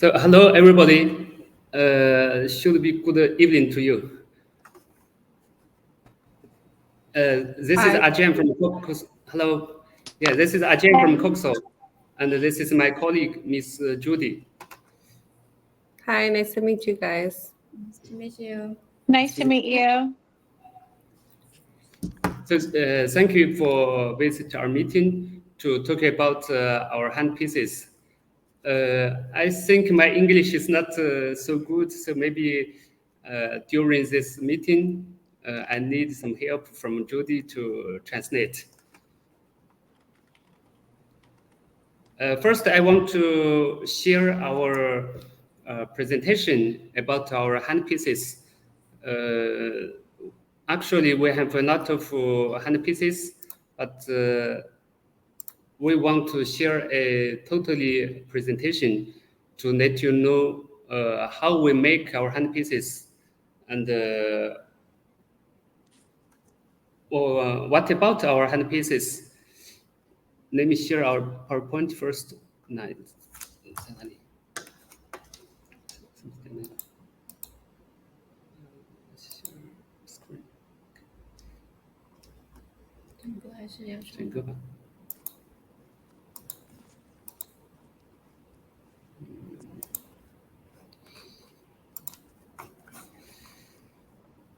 So hello everybody. Should be good evening to you. This Hi. is Ajay from COXO. Hello. Yeah, this is Ajay from COXO, and this is my colleague, Miss Judy. Hi, nice to meet you guys. Nice to meet you. Nice to meet you. So thank you for visit our meeting to talk about our handpieces. I think my English is not so good, so maybe during this meeting, I need some help from Judy to translate. First, I want to share our presentation about our handpieces. Actually, we have a lot of handpieces, but we want to share a totally presentation to let you know how we make our handpieces and what about our handpieces. Let me share our PowerPoint first.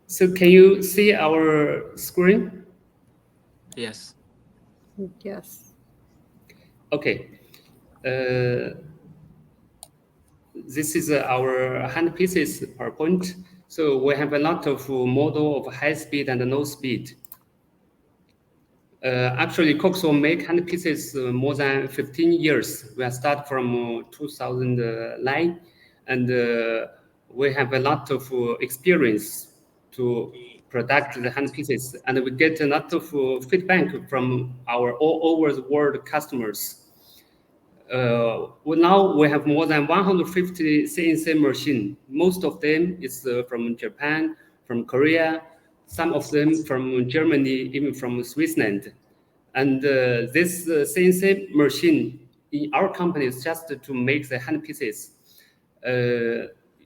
So can you see our screen? Yes. Yes. Okay. This is our handpieces PowerPoint. So we have a lot of model of high speed and low speed. Actually, COXO make handpieces more than 15 years. We start from 2009, and we have a lot of experience to product the handpieces, and we get a lot of feedback from our all over the world customers. Now we have more than 150 CNC machine. Most of them is from Japan, from Korea, some of them from Germany, even from Switzerland. And this CNC machine in our company is just to make the handpieces.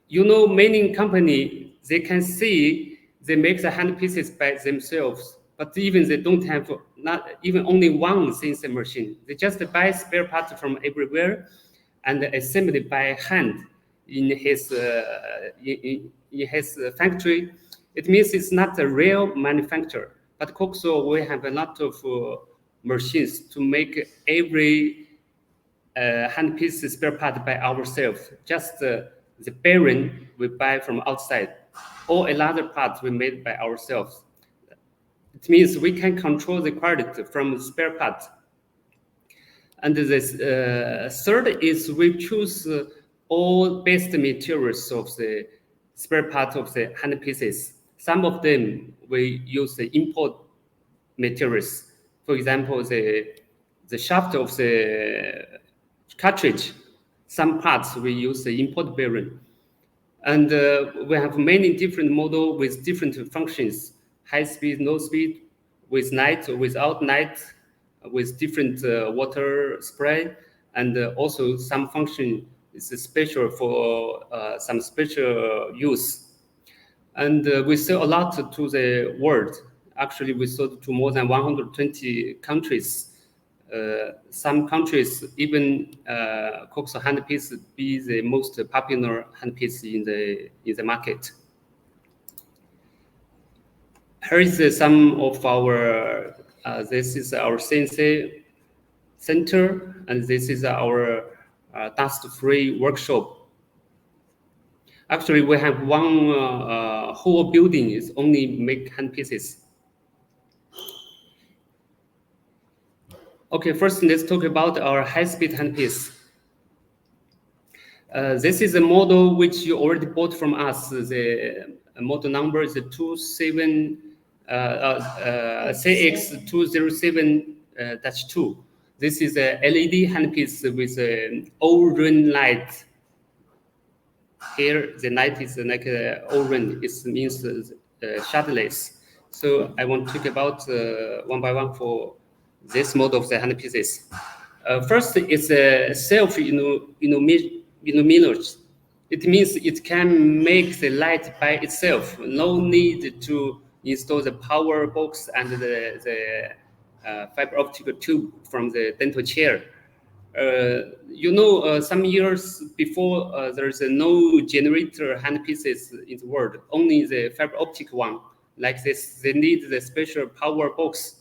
You know, many company, they can see they make the handpieces by themselves, but even they don't have not even only one CNC machine. They just buy spare parts from everywhere and assemble it by hand in his factory. It means it's not a real manufacturer. But COXO, we have a lot of machines to make every handpiece spare part by ourselves. Just the bearing we buy from outside, or another part we made by ourselves. It means we can control the quality from the spare part. And this third is we choose all best materials of the spare part of the handpieces. Some of them we use the import materials. For example, the shaft of the cartridge, some parts we use the import bearing. And we have many different models with different functions, high speed, low speed, with night or without night, with different water spray, and also some function is special for some special use. And we sell a lot to the world. Actually, we sold to more than 120 countries. Some countries, even COXO handpiece be the most popular handpiece in the market. Here is some of our. This is our CNC center, and this is our dust-free workshop. Actually, we have one whole building is only make handpieces. Okay, first let's talk about our high-speed handpiece. This is a model which you already bought from us. The model number is CX207-2. This is a LED handpiece with an orange light. Here, the light is like orange. It means shadowless. So I want to talk about one by one for this model of the handpieces. First, it's a self-illumination luminous. It means it can make the light by itself. No need to install the power box and the fiber optic tube from the dental chair. Some years before, there's no generator handpieces in the world, only the fiber optic one. Like this, they need the special power box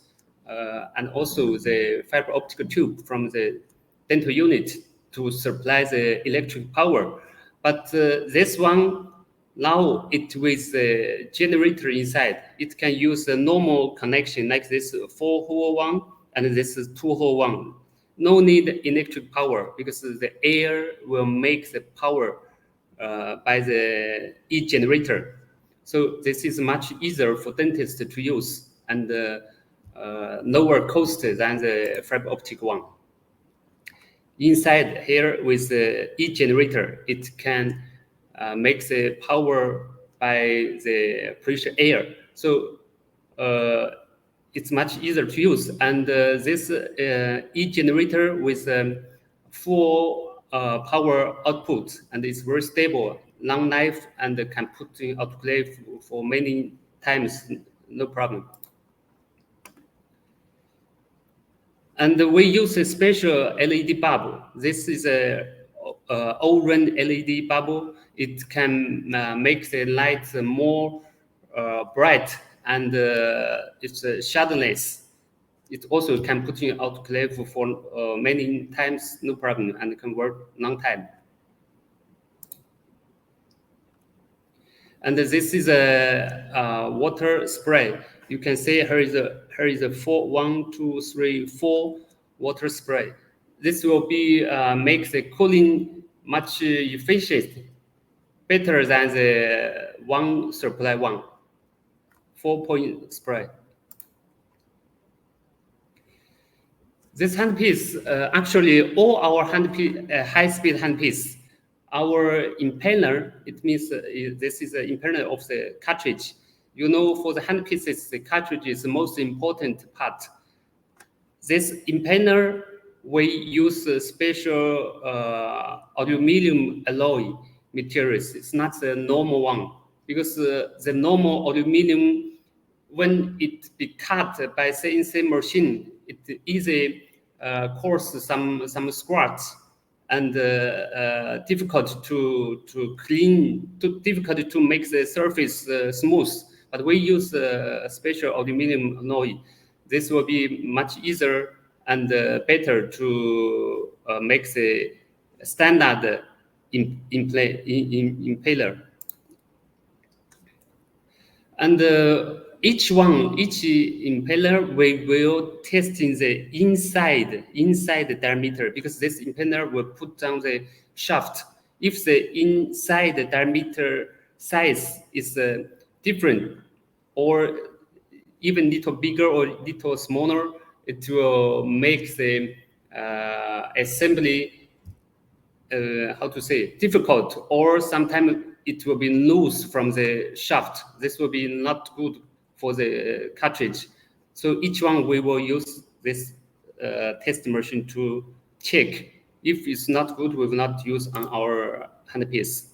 and also the fiber optic tube from the dental unit to supply the electric power. But this one, now it with the generator inside, it can use a normal connection like this 4-hole one and this is 2-hole one. No need electric power because the air will make the power by the e-generator. So this is much easier for dentists to use and lower cost than the fiber optic one. Inside here with the e-generator, it can make the power by the pressure air. So it's much easier to use. And this e-generator with full power output, and it's very stable, long life, and can put in autoclave for many times, no problem. And we use a special LED bulb. This is a orange LED bulb. It can make the light more bright and it's shadowless. It also can put in autoclave for many times, no problem, and can work long time. And this is a water spray. You can see here is a 4 water spray. This will be make the cooling much efficient, better than the one supply one. 4-point spray. This handpiece, actually all our high-speed handpiece, our impeller, it means this is the impeller of the cartridge. For the handpieces, the cartridge is the most important part. This impeller, we use a special aluminum alloy materials. It's not the normal one because the normal aluminum, when it be cut by CNC machine, it easily cause some scratch and difficult to clean, difficult to make the surface smooth. But we use a special aluminum alloy. This will be much easier and better to make the standard impeller. And each impeller we will test in the inside the diameter because this impeller will put down the shaft. If the inside the diameter size is different or even little bigger or little smaller, it will make the assembly difficult, or sometimes it will be loose from the shaft. This will be not good for the cartridge. So each one we will use this test machine to check. If it's not good, we will not use on our handpiece.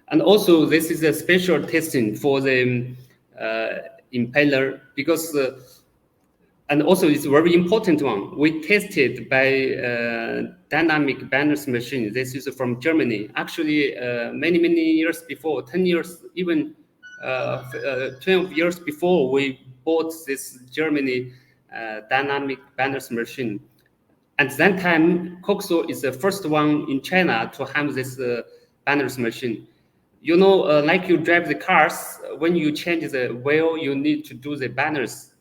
And also this is a special testing for the impeller because and also it's a very important one. We tested by dynamic banners machine. This is from Germany. Actually, many years before, 10 years, even 12 years before, we bought this Germany dynamic banners machine. At that time, COXO is the first one in China to have this banners machine. Like you drive the cars, when you change the wheel, you need to do the banners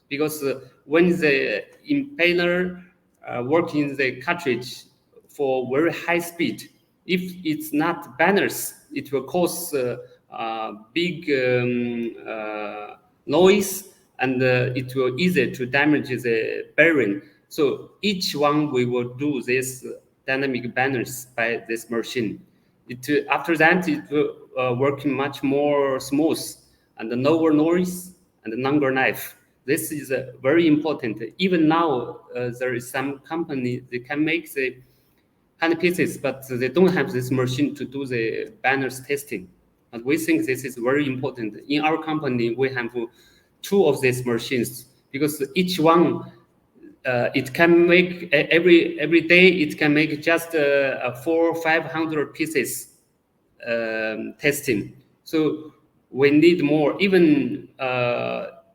because when the impeller works in the cartridge for very high speed, if it's not banners, it will cause big noise and it will easy to damage the bearing. So each one we will do this dynamic banners by this machine. After that, it will work much more smooth and lower noise and longer life. This is very important. Even now, there is some company they can make the handpieces, but they don't have this machine to do the banners testing. But we think this is very important. In our company, we have 2 of these machines because each one it can make every day. It can make just 400 or 500 pieces testing. So we need more. Even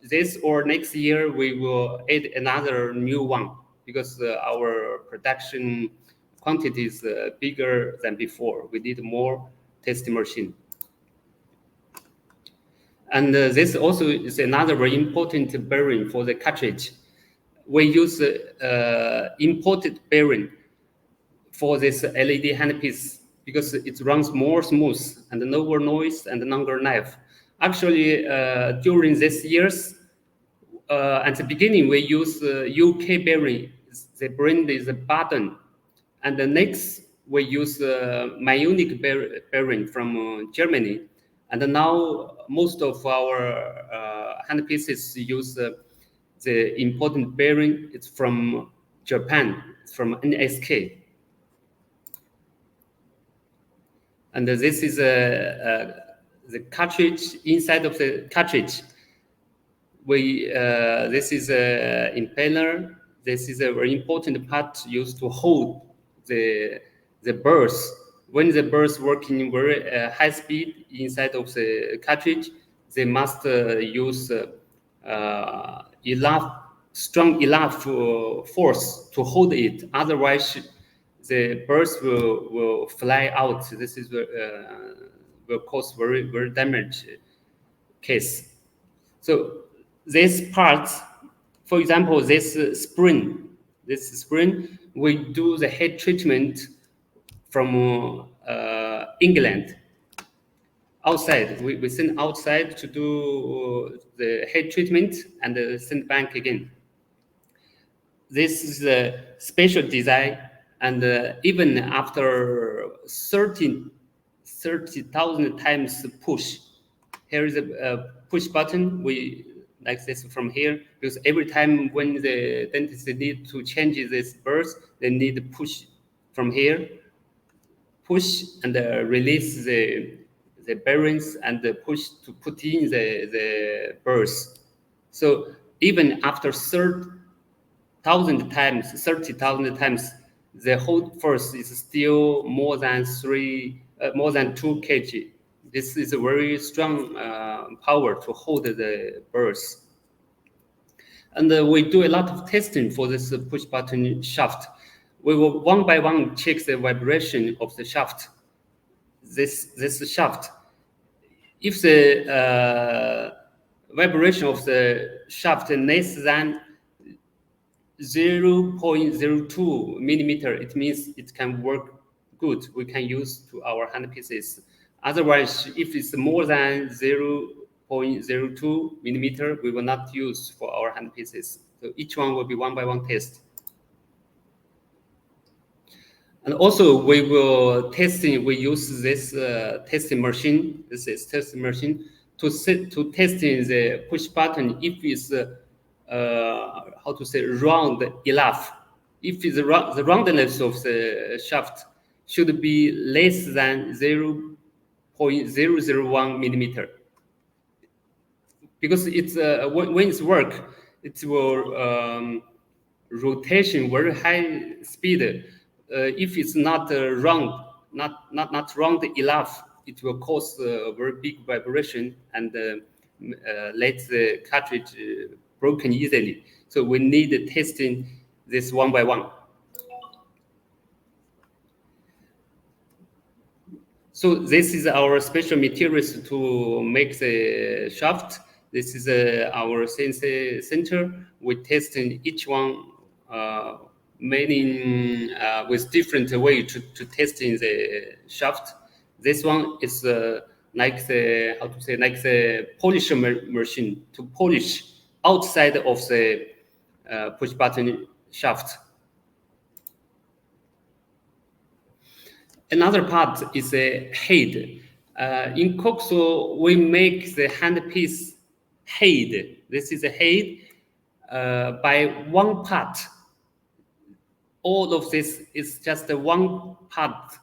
this or next year, we will add another new one because our production quantity is bigger than before. We need more testing machine. And this also is another very important bearing for the cartridge. We use imported bearing for this LED handpiece because it runs more smooth and lower noise and longer life. Actually, during these years, at the beginning, we use UK bearing. The brand is Baden. And the next, we use Myonic bearing from Germany. And now, most of our handpieces use the important bearing. It's from Japan. It's from NSK. And this is the cartridge. Inside of the cartridge, this is an impeller. This is a very important part used to hold the burrs. When the burrs working very high speed inside of the cartridge, they must use strong enough force to hold it. Otherwise, the burrs will fly out. This is will cause very damage case. So this part, for example, this spring, we do the heat treatment from England. Outside, we send outside to do the heat treatment and send back again. This is a special design, and even after 30,000 times push, here is a push button. We like this from here because every time when the dentist need to change this burrs, they need to push from here, push and release the bearings and push to put in the burrs. So even after 30,000 times, the hold force is still more than 2 kg. This is a very strong power to hold the burrs. And we do a lot of testing for this push button shaft. We will one by one check the vibration of the shaft. This shaft. If the vibration of the shaft is less than 0.02 millimeter, it means it can work good. We can use to our handpieces. Otherwise, if it's more than 0.02 millimeter, we will not use for our handpieces. So each one will be one by one test. And also, we will testing. We use this testing machine. This is testing machine to testing the push button if it's round enough. If the roundness of the shaft should be less than 0.001 millimeter, because it's when it's work, it will rotation very high speed. If it's not round, not round enough, it will cause a very big vibration and let the cartridge broken easily. So we need testing this one by one. So this is our special materials to make the shaft. This is our sensor center. We test in each one with different way to testing the shaft. This one is like the polisher machine to polish outside of the push button shaft. Another part is the head. In COXO, we make the handpiece head. This is a head by one part. all of this is just one part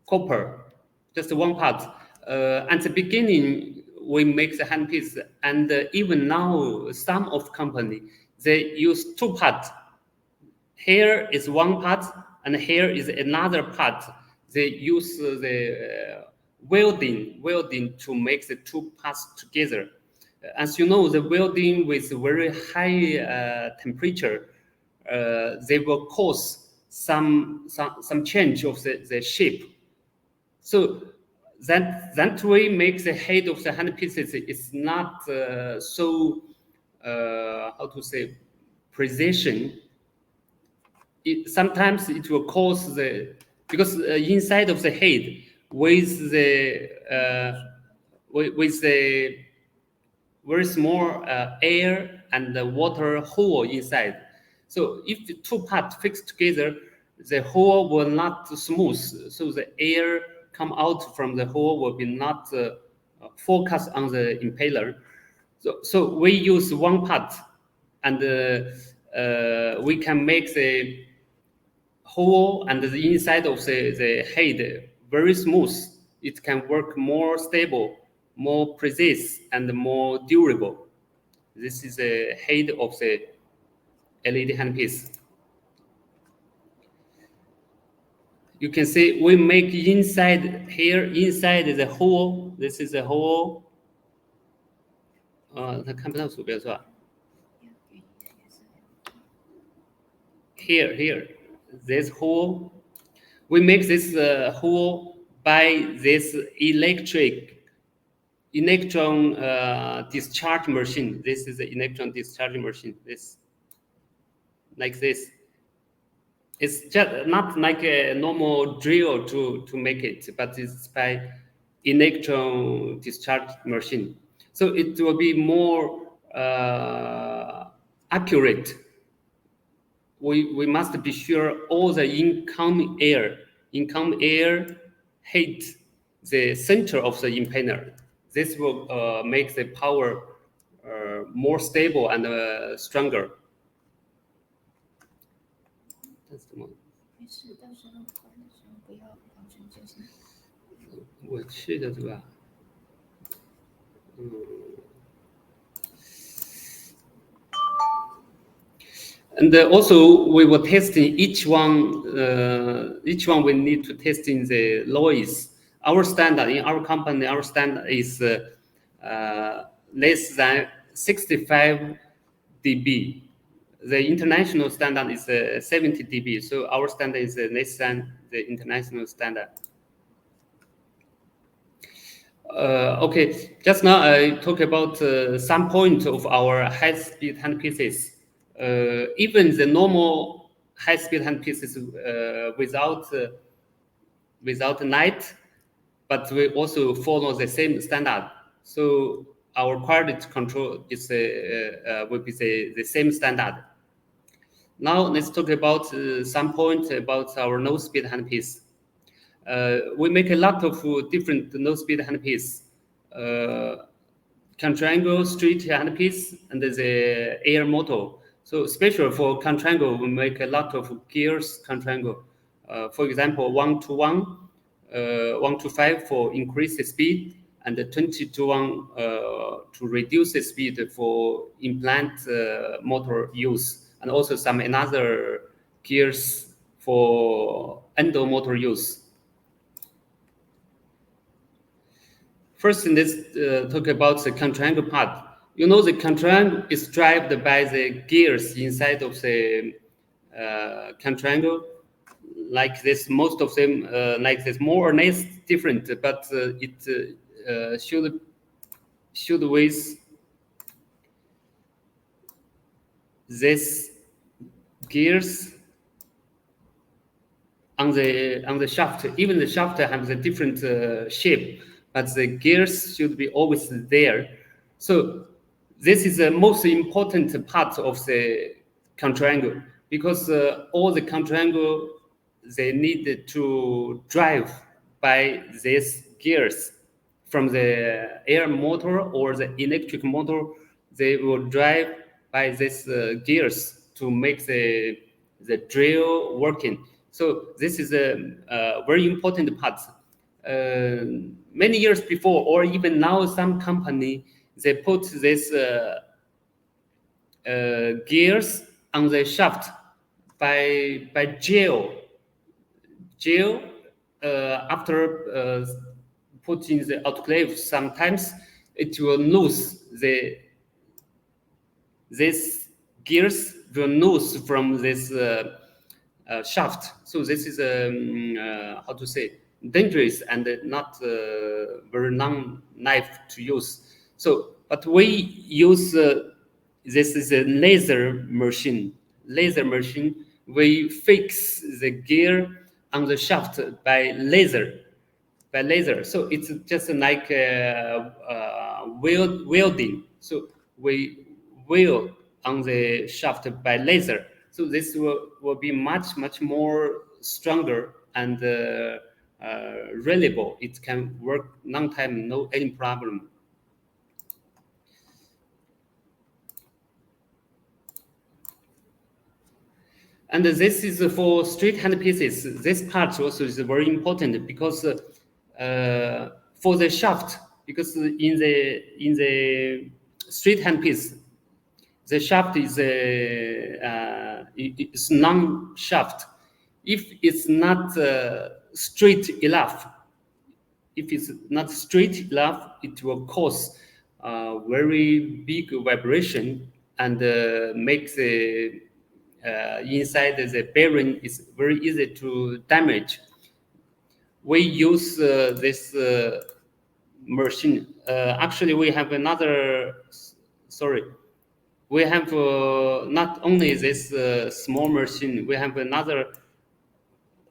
copper, just one part. At the beginning, we make the handpiece, and even now, some of company they use two parts. Here is one part, and here is another part. They use the welding to make the two parts together. As you know, the welding with very high temperature, they will cause some change of the shape. So that way makes the head of the handpieces is not so how to say precision. Sometimes it will cause because inside of the head with the very small air and the water hole inside. So if the two parts fixed together, the hole will not smooth. So the air come out from the hole will be not focused on the impaler. So we use one part, and we can make the hole and the inside of the head very smooth. It can work more stable, more precise, and more durable. This is the head of the LED handpiece. You can see we make inside here, inside the hole. This is the hole. 它看不到鼠标是吧？ Here, this hole. We make this hole by this electron discharge machine. This is the electron discharge machine. This, like this. It's just not like a normal drill to make it, but it's by electron discharge machine. So it will be more accurate. We must be sure all the incoming air hit the center of the impeller. This will make the power more stable and stronger. 没事，到时候关的时候不要保存就行。我去的是吧？And also we were testing each one. Each one we need to test in the noise. Our standard in our company, our standard is less than 65 dB. The international standard is 70 dB. So our standard is less than the international standard. Okay, just now I talk about some point of our high-speed handpieces. Even the normal high-speed handpieces without light, but we also follow the same standard. So our quality control is will be the same standard. Now let's talk about some point about our no-speed handpiece. We make a lot of different no-speed handpiece. Contriangle, straight handpiece, and the air motor. So special for contriangle, we make a lot of gears contriangle. For example, 1 to 1, 1 to 5 for increase the speed, and 20 to 1 to reduce the speed for implant motor use, and also some another gears for endo motor use. First, let's talk about the contriangle part. You know, the contriangle is driven by the gears inside of the contriangle, like this. Most of them like this, more or less different, but it should with this gears on the shaft. Even the shaft has a different shape, but the gears should be always there. So this is the most important part of the contriangle, because all the contriangle, they need to drive by these gears from the air motor or the electric motor. They will drive by these gears to make the the drill working. So this is a very important part. Many years before, or even now, some company they put this gears on the shaft by gel. After putting the autoclave, sometimes it will lose this gears will lose from this shaft. So this is how to say, dangerous and not very long knife to use. So, but we use this is a laser machine. Laser machine. We fix the gear on the shaft by laser. By laser, so it's just like welding. So we weld on the shaft by laser. So this will be much more stronger and reliable. It can work long time, no any problem. And this is for straight hand pieces. This part also is very important because for the shaft, because in the straight hand piece, the shaft is it's long shaft. If it's not straight enough, if it's not straight enough, it will cause very big vibration and make the inside the bearing is very easy to damage. We use this machine. Actually, we have another. Sorry, we have not only this small machine. We have another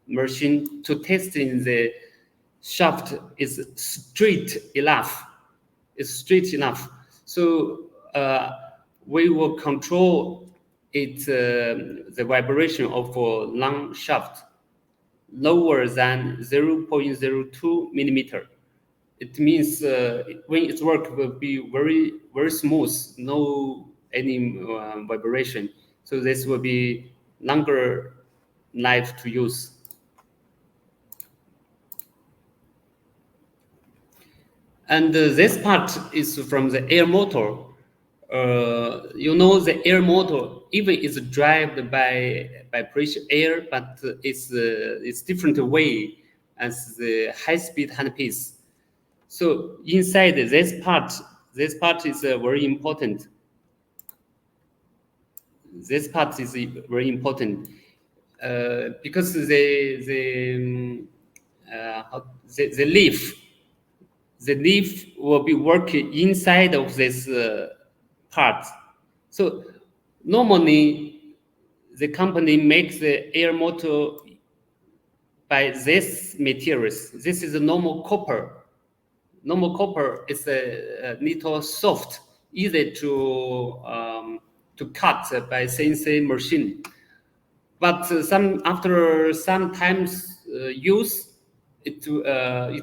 machine to test in the shaft is straight enough. It's straight enough. So we will control it the vibration of a long shaft lower than 0.02 millimeter. It means when its work will be very smooth, no any vibration. So this will be longer knife to use. And this part is from the air motor. You know, the air motor, even is driven by pressure air, but it's different way as the high-speed handpiece. So inside this part is very important. This part is very important because the leaf will be working inside of this part. So normally the company makes the air motor by this materials. This is a normal copper. Normal copper is a little soft, easy to cut by CNC machine. But after some times use, it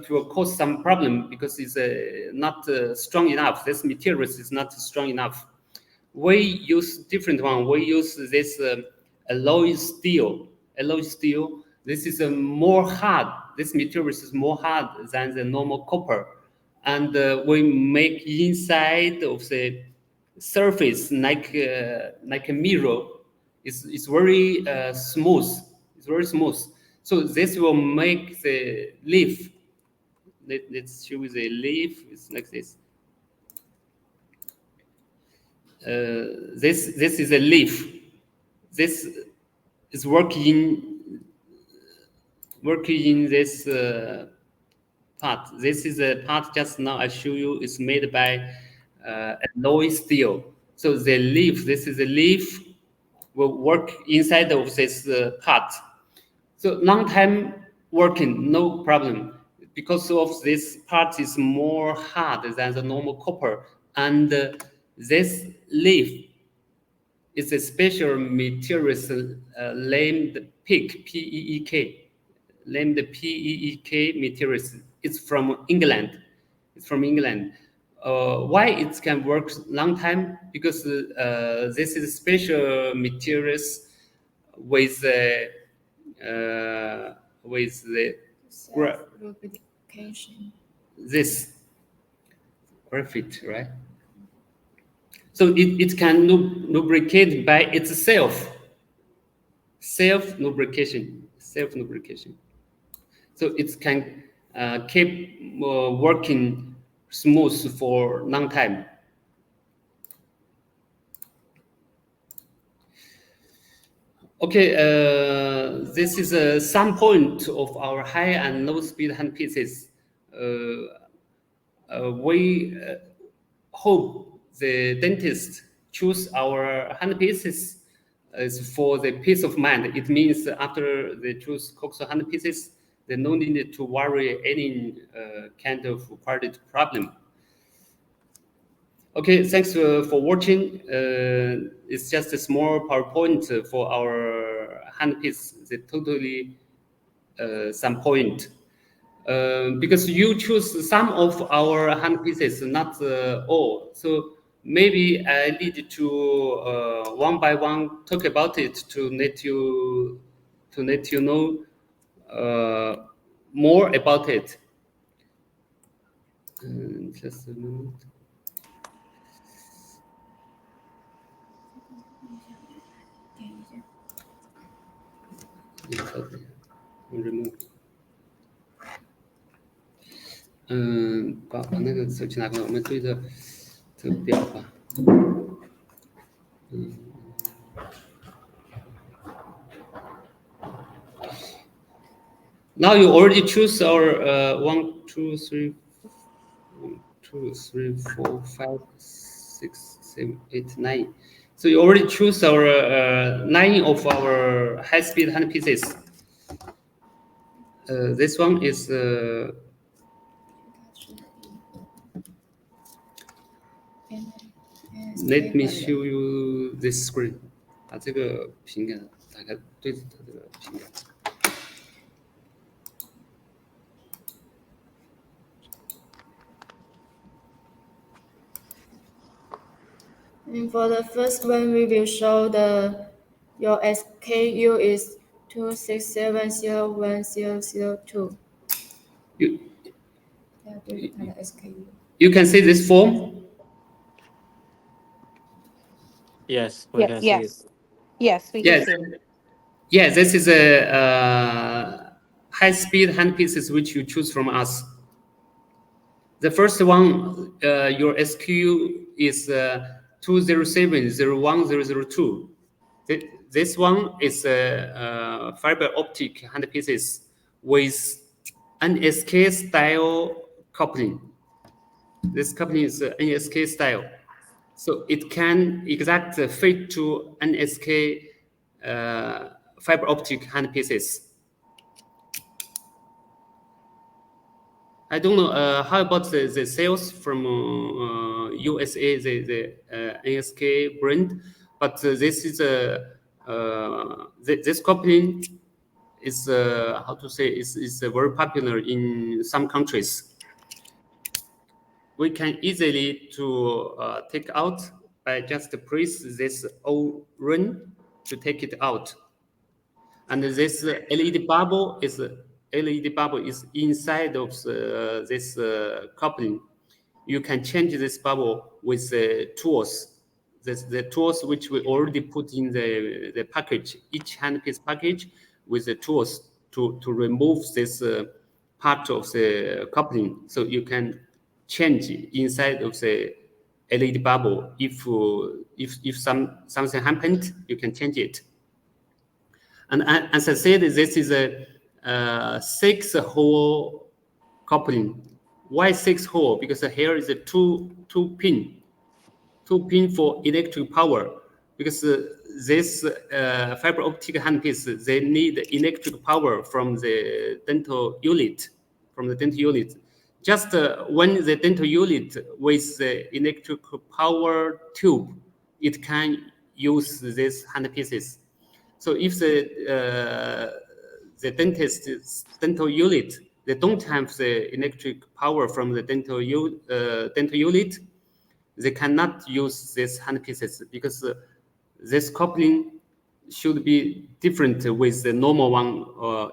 will cause some problem because it's not strong enough. This material is not strong enough. We use different one. We use this alloy steel. Alloy steel. This is more hard. This material is more hard than the normal copper, and we make inside of the surface like a mirror. It's very smooth. It's very smooth. So this will make the leaf. Let's show the leaf. It's like this. This is a leaf. This is working in this part. This is a part just now I show you is made by alloy steel. So the leaf, this is a leaf, will work inside of this part. So long time working, no problem. Because of this part is more hard than the normal copper. And this leaf is a special material named PEEK, P-E-E-K. Named PEEK materials. It's from England. It's from England. Why it can work long time? Because this is special materials with the lubrication. This graphite, right? So it can lubricate by itself. Self-lubrication. So it can keep working smooth for long time. Okay, this is some point of our high and low speed handpieces. We hope the dentist choose our handpieces for the peace of mind. It means after they choose COXO handpieces, they no need to worry any kind of quality problem. Okay, thanks for watching. It's just a small PowerPoint for our handpiece. The totally some point. Because you choose some of our handpieces, not all. So maybe I need to one by one talk about it to let you know more about it. Just a moment. Remove. 把那个手机拿过来，我们对着这个表吧。Now you already choose our 1, 2, 3, 4, 5, 6, 7, 8, 9. So you already choose our 9 of our high-speed handpieces. This one is. Let me show you this screen. 把这个屏给打开，对着它这个屏幕。And for the first one, we will show your SKU is 2670102. You can see this form. Yes, we can see it. Yes, we can see it. Yeah, this is a high-speed handpieces which you choose from us. The first one, your SKU is 2070102. This one is fiber optic handpieces with NSK style coupling. This coupling is NSK style. So it can exact fit to NSK fiber optic handpieces. I don't know how about the sales from USA, the NSK brand, but this is this coupling is how to say is very popular in some countries. We can easily to take out by just press this O ring to take it out, and this LED bubble is inside of this coupling. You can change this bubble with tools. The tools which we already put in the package, each handpiece package with the tools to remove this part of the coupling. So you can change inside of the LED bubble. If something happened, you can change it. And as I said, this is a 6-hole coupling. Why 6-hole? Because here is a two pin for electric power. Because this fiber optic handpiece, they need electric power from the dental unit. Just when the dental unit with the electric power tube, it can use these handpieces. So if the dentist's dental unit, they don't have the electric power from the dental unit, they cannot use these handpieces because this coupling should be different with the normal one,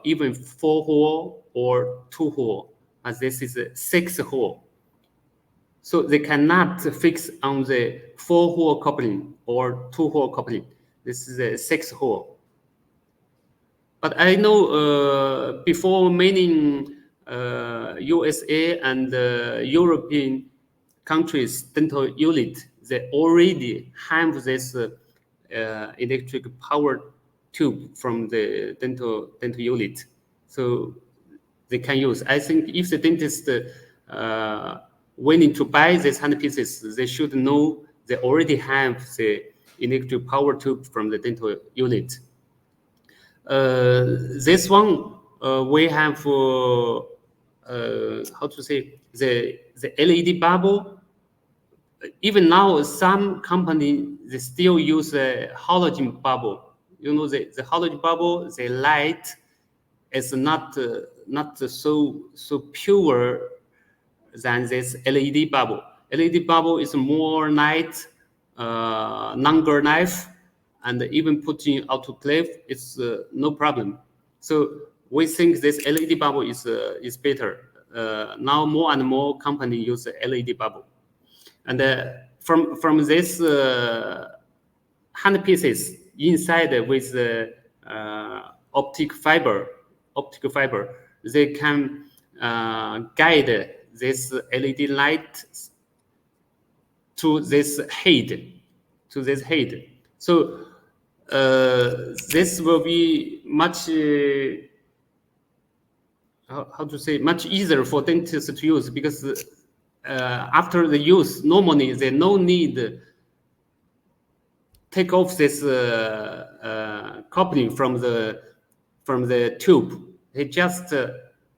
even 4-hole or 2-hole, as this is a 6-hole. So they cannot fix on the 4-hole coupling or 2-hole coupling. This is a 6-hole. But I know before many USA and European countries dental unit, they already have this electric power tube from the dental unit, so they can use. I think if the dentist willing to buy these handpieces, they should know they already have the electric power tube from the dental unit. This one we have how to say the LED bubble. Even now, some company they still use a halogen bubble. You know, the halogen bubble, the light is not so pure than this LED bubble. LED bubble is more light, longer life, and even putting autoclave is no problem. So we think this LED bubble is better. Now more and more companies use the LED bubble. And from this handpieces inside with the optic fiber, they can guide this LED light to this head, So this will be much how to say much easier for dentists to use, because after the use, normally they no need take off this coupling from the tube. They just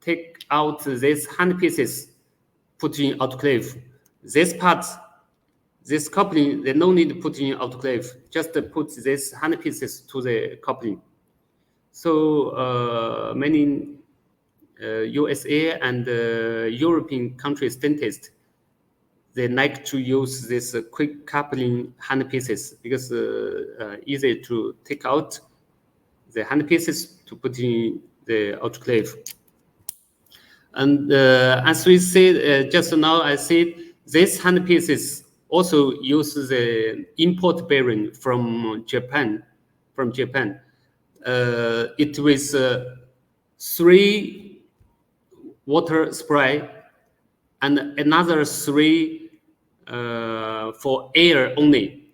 take out these handpieces, put in autoclave. This part, this coupling, they no need to put in autoclave. Just put these handpieces to the coupling. So many USA and European countries dentists, they like to use this quick coupling handpieces because easy to take out the handpieces to put in the autoclave. And as we said just now, I said these handpieces also use the import bearing from Japan. It was 3 water spray and another 3 for air only.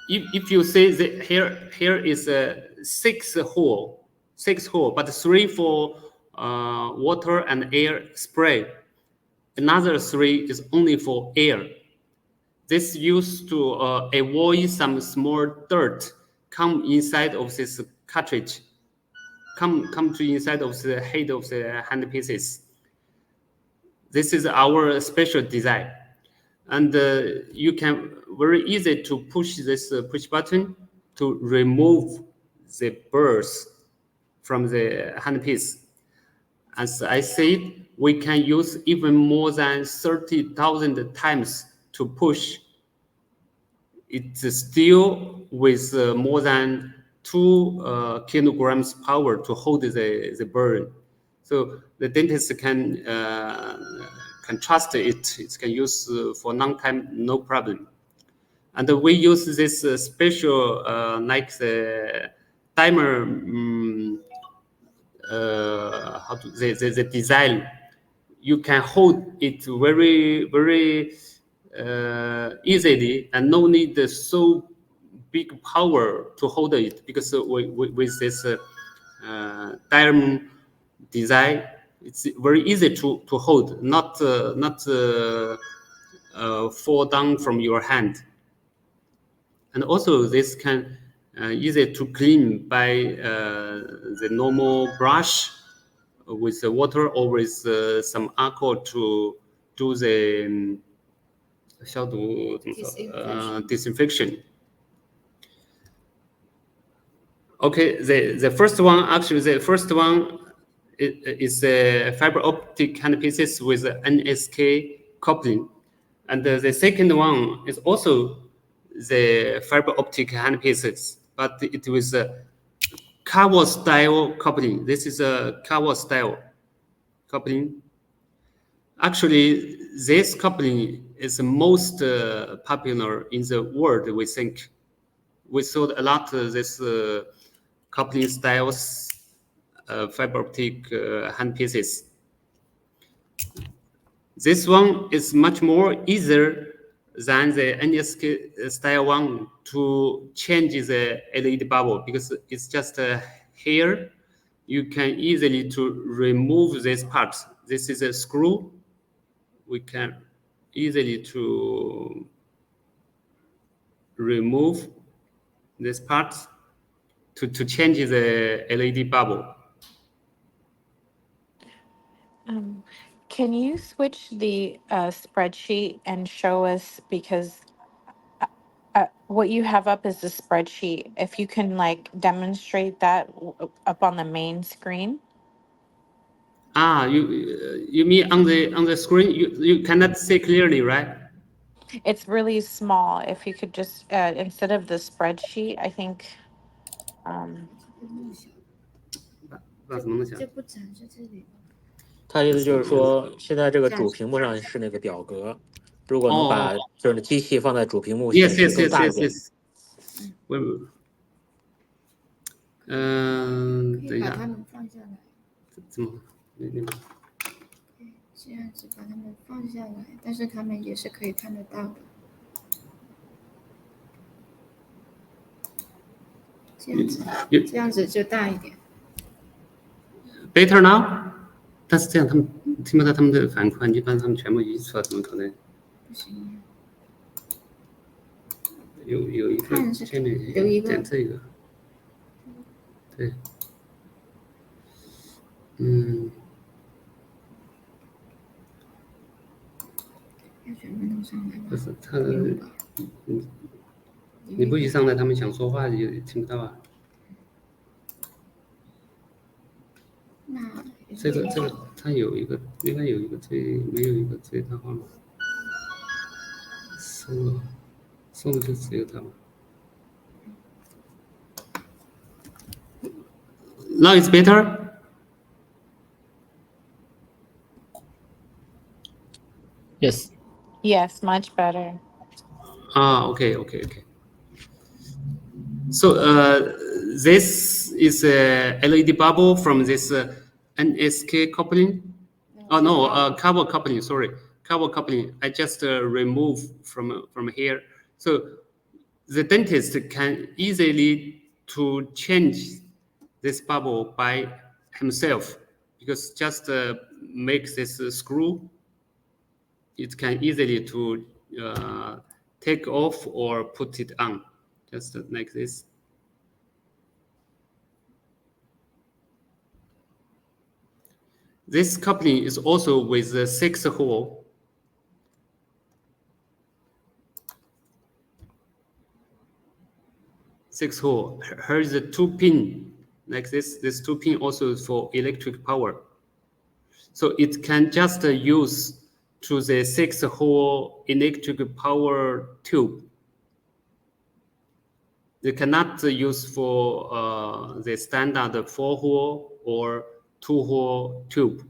If you say that here is a 6-hole, but 3 for water and air spray, another 3 is only for air. This used to avoid some small dirt come inside of this cartridge, come to inside of the head of the handpieces. This is our special design, and you can very easy to push this push button to remove the burrs from the handpiece. As I said, we can use even more than 30,000 times to push. It's still with more than 2 kilograms power to hold the burr. So the dentist can trust it. It can use for a long time, no problem. And we use this special like the timer, the design. You can hold it very easily, and no need so big power to hold it, because with this diamond design, it's very easy to hold, not fall down from your hand. And also this can easy to clean by the normal brush with the water or with some alcohol to do the disinfection. Okay, the first one, actually the first one is fiber optic handpieces with NSK coupling, and the second one is also the fiber optic handpieces but it was a cover style coupling. This is a cover style coupling. Actually, this coupling is the most popular in the world, we think. We sold a lot of this coupling styles, fiber optic handpieces. This one is much more easier than the NSK style one to change the LED bubble, because it's just here. You can easily to remove this part. This is a screw. We can easily to remove this part to change the LED bubble. Can you switch the spreadsheet and show us, because what you have up is the spreadsheet. If you can like demonstrate that up on the main screen. You mean on the screen? You cannot see clearly, right? It's really small. If you could just instead of the spreadsheet, I think. 那怎么能想？就不展示这里。他意思就是说，现在这个主屏幕上是那个表格，如果能把就是机器放在主屏幕显示更大一点。等一下。把它们放下来。怎么？这样子把它们放下来，但是它们也是可以看得到的。这样子就大一点。Better now？ 但是这样他们听不到他们的反馈，你把他们全部移出来，怎么可能？不行。有一个界面，有一个点这个，对，要全部弄上来吗？不是他的，你不一上来，他们想说话也听不到啊。那这个它有一个，应该有一个没有一个最大化吗？搜的就只有它吗 ？Now it's better. Yes. Yes, much better. Okay. So this is a LED bubble from this NSK coupling. Oh no, cover coupling. Sorry, cover coupling. I just remove from here. So the dentist can easily to change this bubble by himself, because just make this screw. It can easily to take off or put it on, just like this. This coupling is also with the 6 hole. Here is a 2-pin, like this. This 2-pin also is for electric power. So it can just use to the 6-hole electric power tube. You cannot use for the standard 4-hole or 2-hole tube.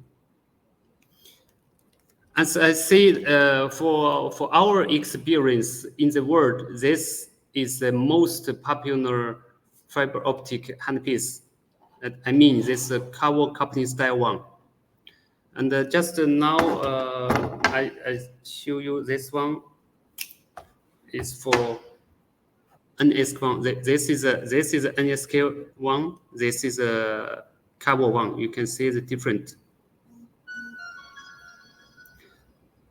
As I say, for our experience in the world, this is the most popular fiber optic handpiece. I mean, this cover coupling style one. And just now, I show you this one is for NSK one. This is NSK one. This is a cover one. You can see the different.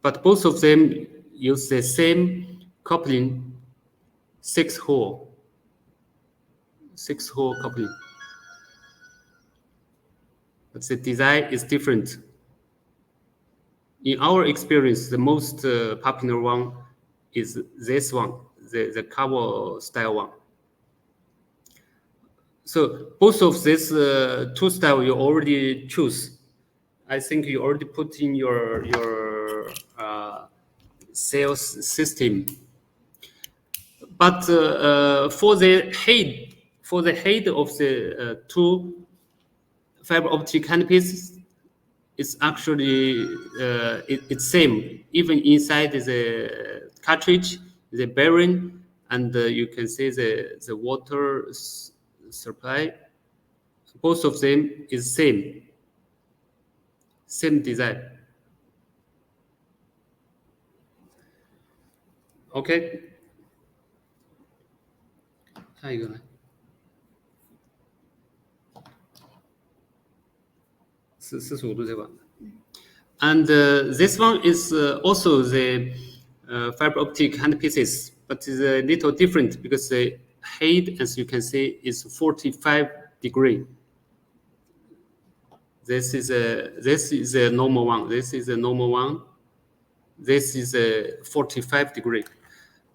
But both of them use the same coupling, 6-hole coupling. But the design is different. In our experience, the most popular one is this one, the cover style one. So both of these two styles you already choose. I think you already put in your sales system. But for the head for the head of the two fiber optic handpieces, it's actually it's same. Even inside the cartridge, the bearing, and you can see the water supply. Both of them is same design. OK， 下一个来。45度这把。And this one is also the fiber optic handpieces, but it's a little different because the height, as you can see, is 45 degree. This is a normal one. This is a normal one. This is a 45 degree.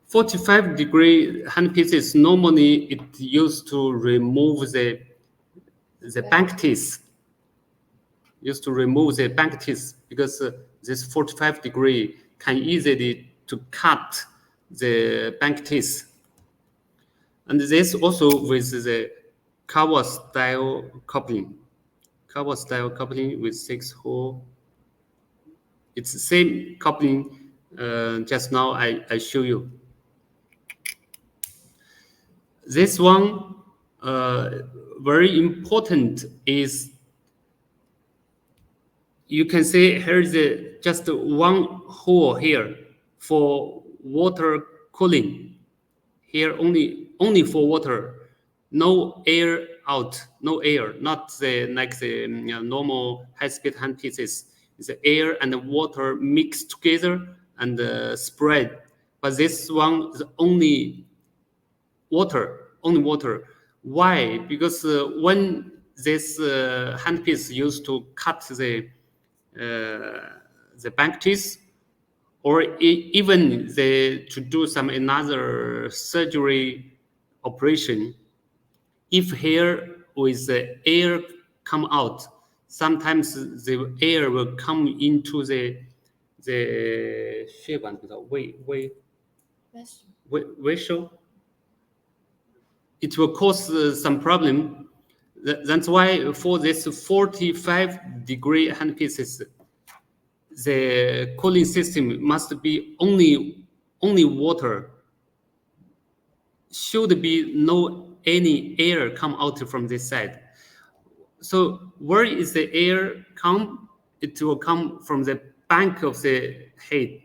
45 degree handpieces normally it used to remove the bank teeth. Used to remove the bank teeth because this 45 degree can easily to cut the bank teeth. And this also with the cover style coupling. Cover style coupling with 6 hole. It's the same coupling just now I show you. This one very important is you can see here's just one hole here for water cooling. Here only for water, no air out, no air, not like the normal high-speed handpieces. The air and the water mixed together and spread. But this one is only water. Why? Because when this handpiece used to cut the bank teeth, or even to do some another surgery operation, if here with the air come out, sometimes the air will come into the vessel. It will cause some problem. That's why for this 45 degree handpieces, the cooling system must be only water. Should be no any air come out from this side. So where is the air come? It will come from the back of the head.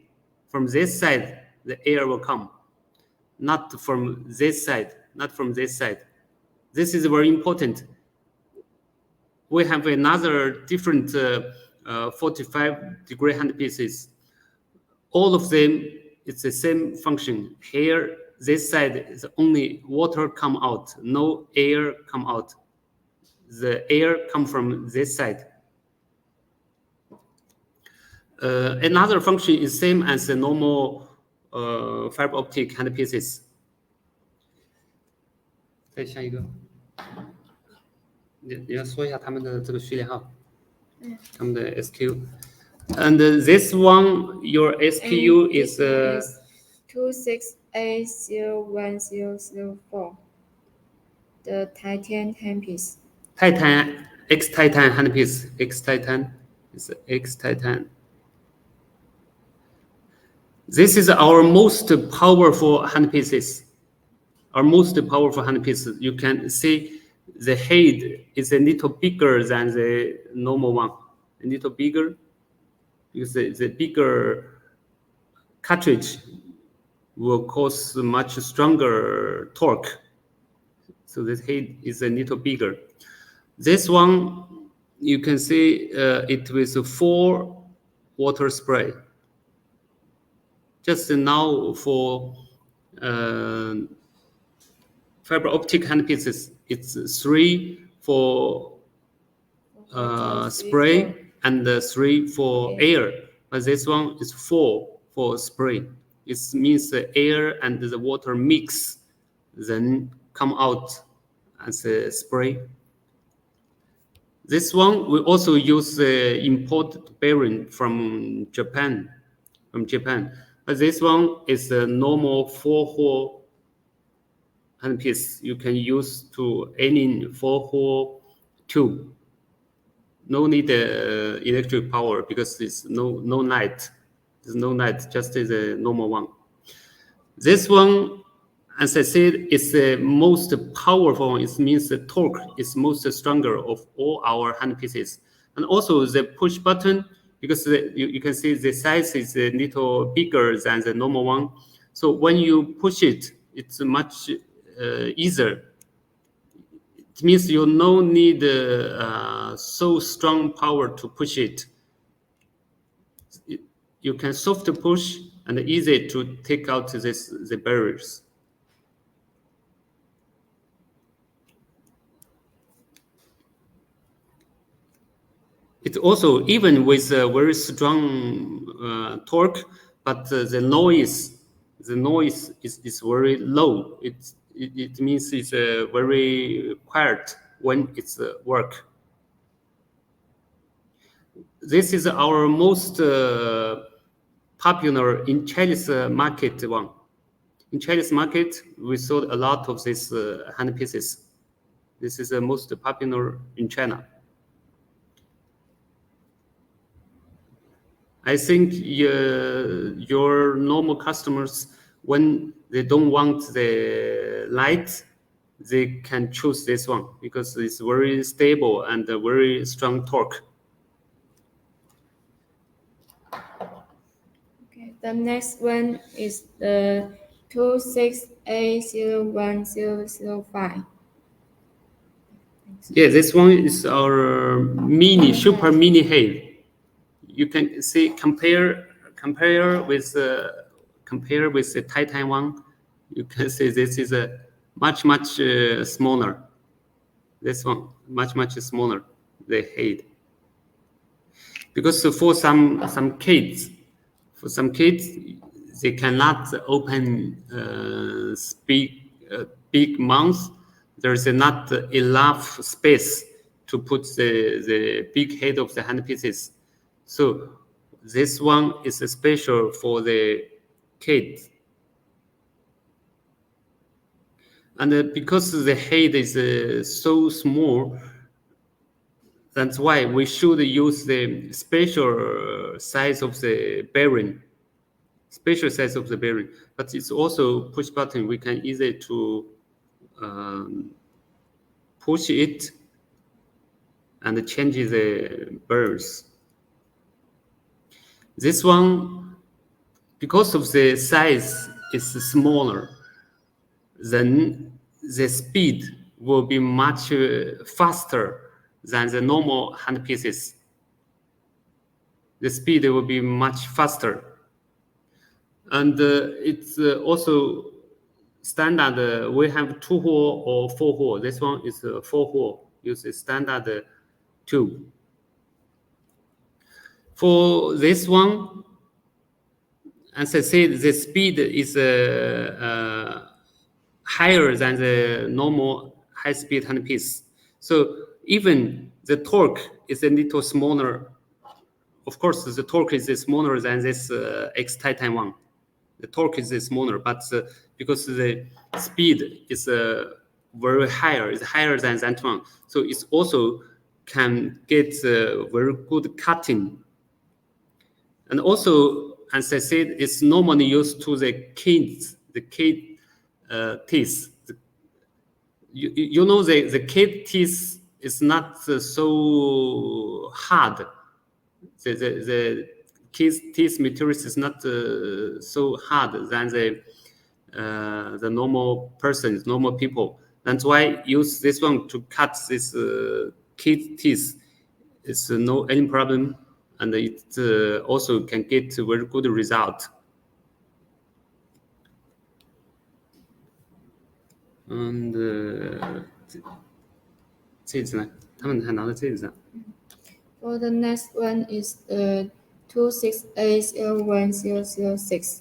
From this side, the air will come, not from this side. This is very important. We have another different 45 degree handpieces. All of them, it's the same function. Here, this side is only water come out, no air come out. The air come from this side. Another function is same as the normal fiber optic handpieces. 再下一个，你要说一下他们的这个序列号，他们的 SKU。And this one, your SKU is 26A01004. The Titan handpiece. Titan X Titan handpiece. X Titan is X Titan. This is our most powerful handpieces. You can see the head is a little bigger than the normal one. A little bigger because the bigger cartridge will cause much stronger torque. So the head is a little bigger. This one, you can see it with 4 water spray. Just now for fiber optic handpieces, it's 3 for spray and 3 for air. But this one is 4 for spray. It means the air and the water mix, then come out as a spray. This one we also use the imported bearing from Japan. But this one is a normal 4-hole handpiece you can use to any 4-hole tube. No need electric power because it's no light. There's no light, just the normal one. This one, as I said, is the most powerful one. It means the torque is most stronger of all our handpieces. And also the push button, because you can see the size is a little bigger than the normal one. So when you push it, it's much easier. It means you no need so strong power to push it. You can soft push and easy to take out the barriers. It also, even with a very strong torque, but the noise is very low. It means it's very quiet when it's work. This is our most popular in Chinese market one. In Chinese market, we sold a lot of these handpieces. This is the most popular in China. I think your normal customers, when they don't want the light, they can choose this one because it's very stable and a very strong torque. Okay, the next one is the 26A01005. Yeah, this one is our super mini head. You can see compare with the Titan one. You can see this is a much smaller. This one much smaller, the head. Because for some kids, they cannot open big mouth. There is not enough space to put the big head of the handpieces. So this one is special for the kids. And because the head is so small, that's why we should use the special size of the bearing. Special size of the bearing. But it's also push button. We can easily to push it and change the bearings. This one, because of the size is smaller, then the speed will be much faster than the normal handpieces. The speed will be much faster. And it's also standard. We have 2-hole or 4-hole. This one is 4-hole. Use a standard tube. For this one, as I said, the speed is higher than the normal high-speed handpiece. So even the torque is a little smaller. Of course, the torque is smaller than this X Titan one. The torque is smaller, but because the speed is very higher, it's higher than that one. So it also can get very good cutting. And also, as I said, it's normally used to the kids, teeth. You know, the kid teeth is not so hard. The kids' teeth materials is not so hard than the normal persons, normal people. That's why use this one to cut this kids' teeth. It's no any problem. And it also can get a very good result. And 这支呢，他们还拿了这支。For the next one is the 26A01006.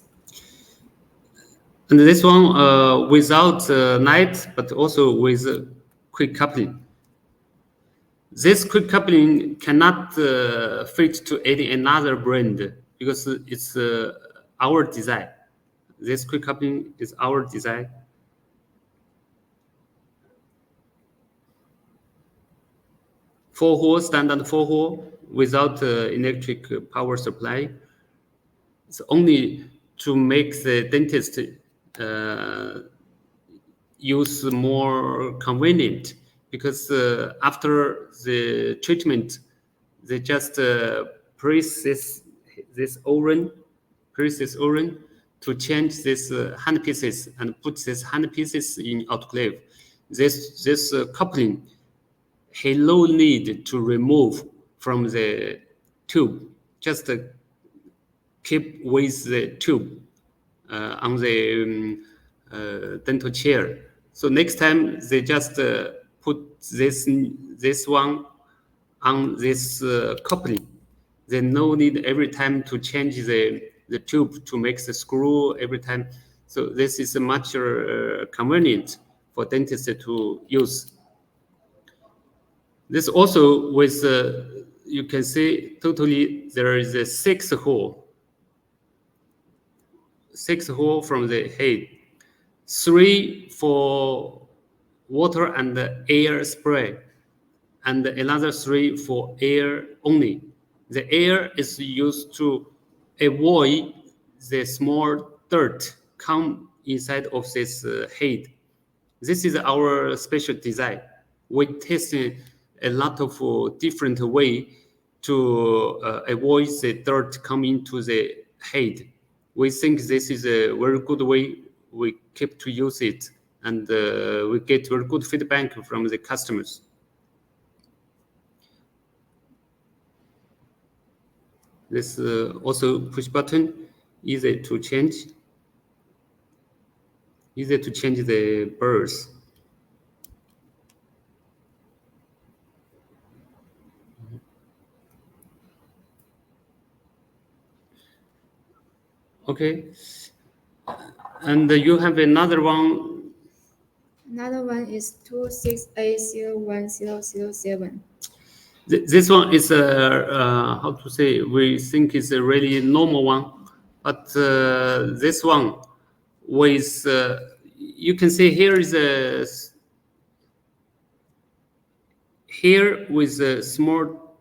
And this one without light, but also with quick coupling. This quick coupling cannot fit to any another brand because it's our design. This quick coupling is our design. 4-hole, standard 4-hole without electric power supply. It's only to make the dentist use more convenient, because after the treatment, they just press this O-ring to change this handpieces and put these handpieces in autoclave. This coupling, he no need to remove from the tube, just keep with the tube on the dental chair. So next time they just put this one on this coupling. They no need every time to change the tube to make the screw every time. So this is much convenient for dentists to use. This also with, you can see totally there is a 6 hole from the head, 3 for water and air spray, and another 3 for air only. The air is used to avoid the small dirt come inside of this head. This is our special design. We tested a lot of different way to avoid the dirt coming into the head. We think this is a very good way. We keep to use it, and we get very good feedback from the customers. This also push button, easy to change the burrs. Okay, and you have another one. Another one is 26A0107. This one is how to say? We think is a really normal one, but this one with you can see here is here with a small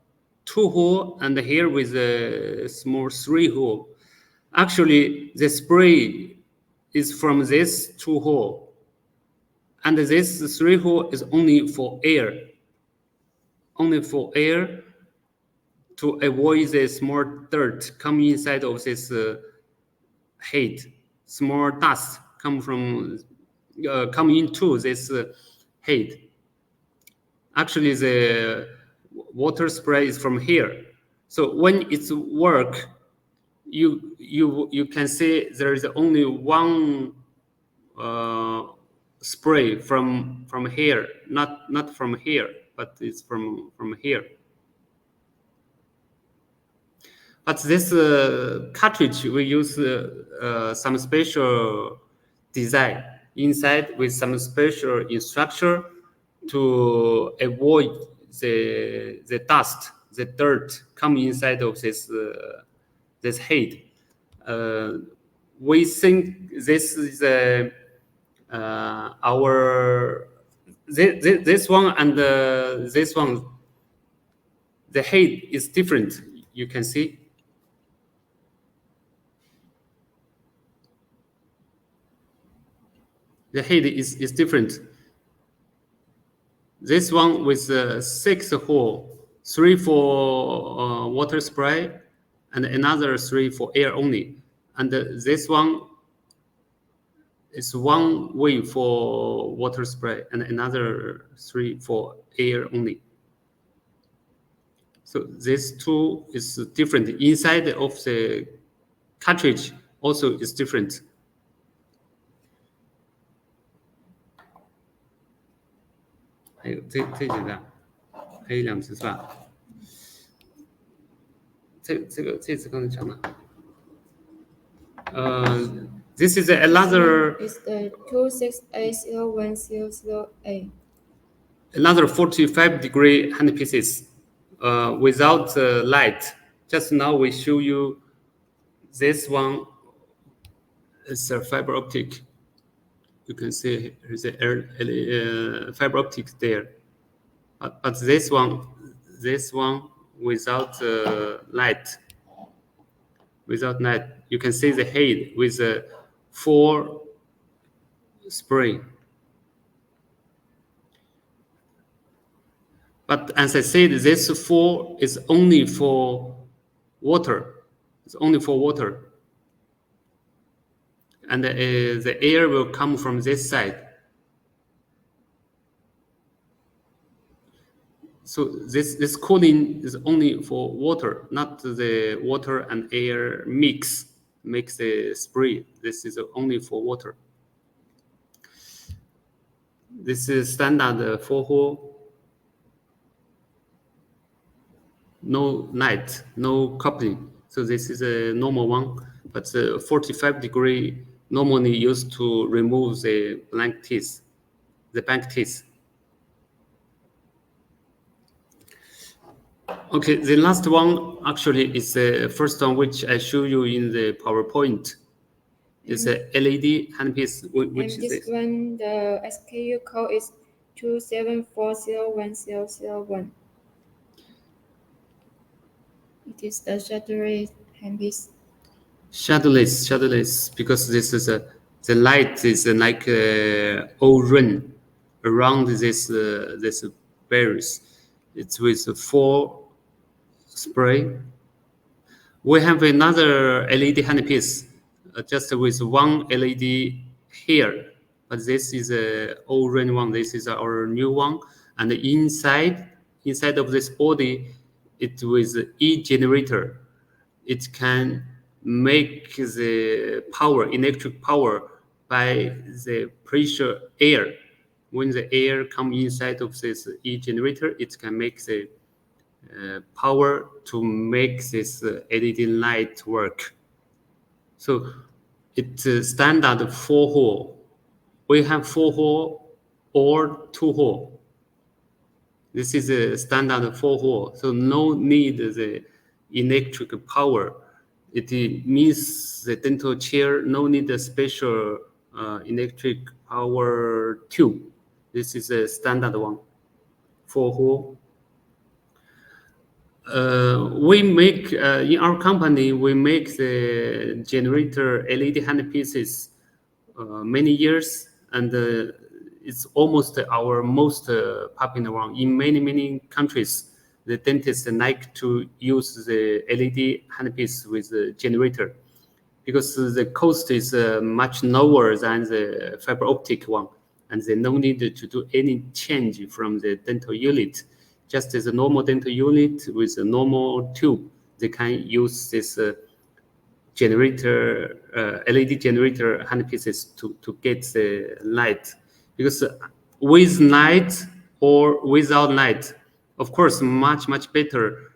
2-hole and here with a small 3-hole. Actually, the spray is from this 2-hole, and this 3-hole is only for air. Only for air, to avoid the small dirt coming inside of this head. Small dust come into this head. Actually, the water spray is from here. So when it's work, you can see there is only one spray from here, not from here, but it's from here. But this cartridge, we use some special design inside with some special instruction to avoid the dust, the dirt come inside of this head. We think this is this one and this one, the head is different. You can see. The head is different. This one with 6 hole, 3 for water spray, and another 3 for air only. And this one is 1 way for water spray and another 3 for air only. So this 2 is different. Inside of the cartridge also is different.还有这几个，还有2只是吧？这次刚才讲了。This is another. It's the 26A0100A. Another 45-degree handpieces without light. Just now we show you this one is a fiber optic. You can see there's a fiber optic there. But this one, this one without light. Without light, you can see the head with 4 spray. But as I said, this 4 is only for water. It's only for water. And the air will come from this side. So this cooling is only for water, not the water and air mix, makes the spray. This is only for water. This is standard 4-hole. No light, no coupling. So this is a normal one, but 45 degree normally used to remove the blank teeth, the bank teeth. Okay, the last one actually is the first one which I show you in the PowerPoint. It's a LED handpiece. Which and is this one, the SKU code is 274010001. It is the shadowless handpiece. Shadowless, because this is the light is like all run around this berries. It's with 4 spray. We have another LED handpiece, just with 1 LED here, but this is a all run one. This is our new one, and inside of this body, it with E generator. It can make the power, electric power, by the pressure air. When the air comes inside of this E generator, it can make the power to make this LED light work. So it's standard 4-hole. We have 4-hole or 2-hole. This is a standard 4-hole, so no need the electric power. It means the dental chair no need a special electric power tube. This is a standard one, 4-hole. We make in our company, we make the generator LED handpieces many years, and it's almost our most popular one. In many countries, the dentists like to use the LED handpiece with the generator because the cost is much lower than the fiber optic one, and they no need to do any change from the dental unit. Just as a normal dental unit with a normal tube, they can use this generator, LED generator handpieces to get the light. Because with light or without light, of course, much better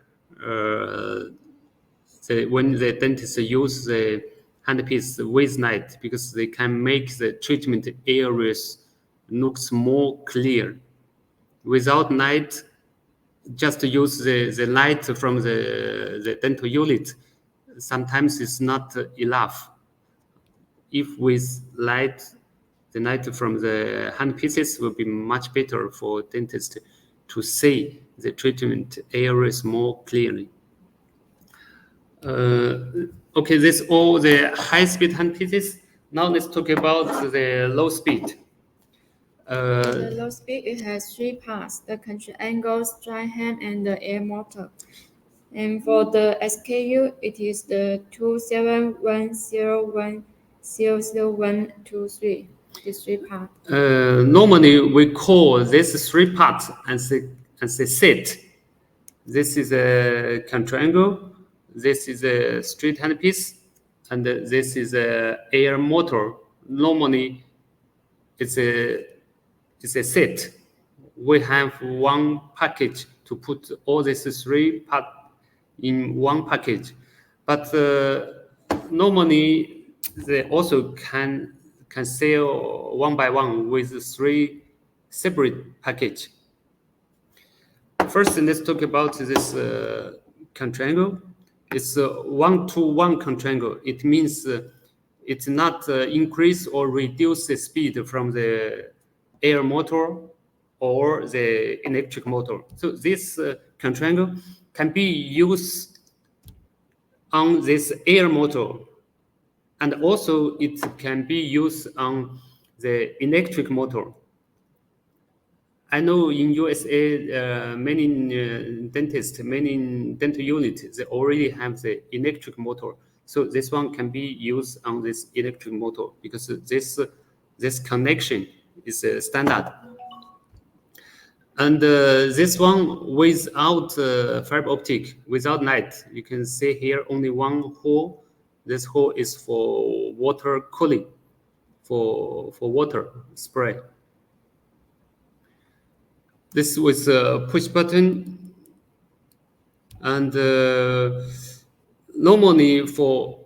when the dentists use the handpiece with light, because they can make the treatment areas looks more clear. Without light, just use the light from the dental unit, sometimes it's not enough. If with light, the light from the handpieces will be much better for dentists to see the treatment areas more clearly. Okay, this all the high-speed handpieces. Now let's talk about the low speed. The low speed, it has 3 parts: the control angle, straight hand, and the air motor. And for the SKU, it is the 27101000123. These 3 parts. Normally, we call this 3 parts as a set. This is a control angle. This is a straight handpiece, and this is a air motor. Normally, it's a set. We have one package to put all these 3 parts in one package, but normally they also can sell one by one with 3 separate package. First, let's talk about this control angle. It's a 1-to-1 control angle. It means it's not increase or reduce the speed from the air motor or the electric motor. So this control angle can be used on this air motor, and also it can be used on the electric motor. I know in USA, many dentists, many dental units, they already have the electric motor. So this one can be used on this electric motor because this connection is standard. And this one without fiber optic, without light, you can see here only one hole. This hole is for water cooling, for water spray. This was a push button, and normally for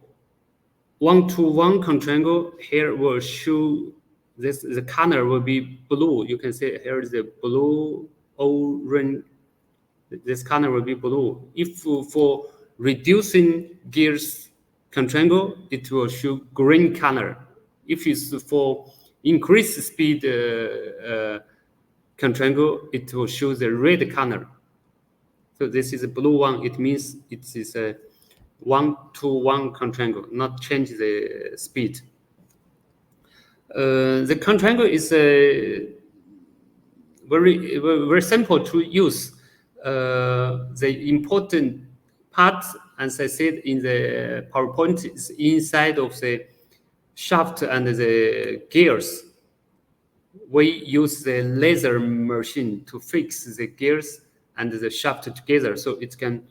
1-to-1 control angle, here will show this, the color will be blue. You can see here is the blue orange. This color will be blue. If for reducing gears control angle, it will show green color. If it's for increased speed control angle, it will show the red color. So this is a blue one. It means it is a 1-to-1 control angle, not change the speed. The control angle is very simple to use. The important part, as I said in the PowerPoint, is inside of the shaft and the gears. We use the laser machine to fix the gears and the shaft together, so it can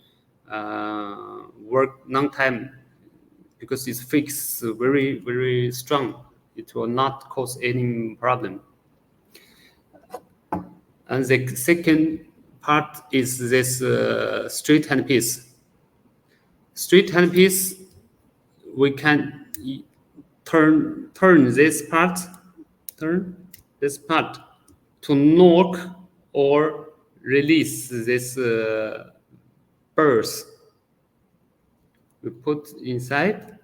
work long time because it's fixed very, very strong. It will not cause any problem. And the second part is this straight handpiece. Straight handpiece, we can turn this part to knock or release this burrs. We put inside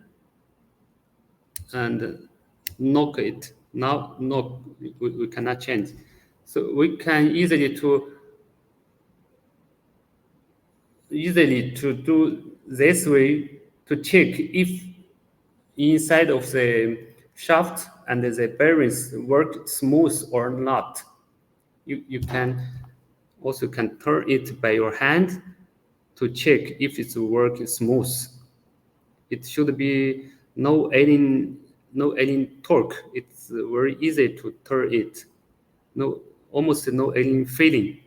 and knock it. Now knock, we cannot change. So we can easily to do this way to check if inside of the shaft and the bearings work smooth or not. You can also turn it by your hand to check if it's working smooth. It should be no alien torque. It's very easy to turn it. Almost no alien feeling.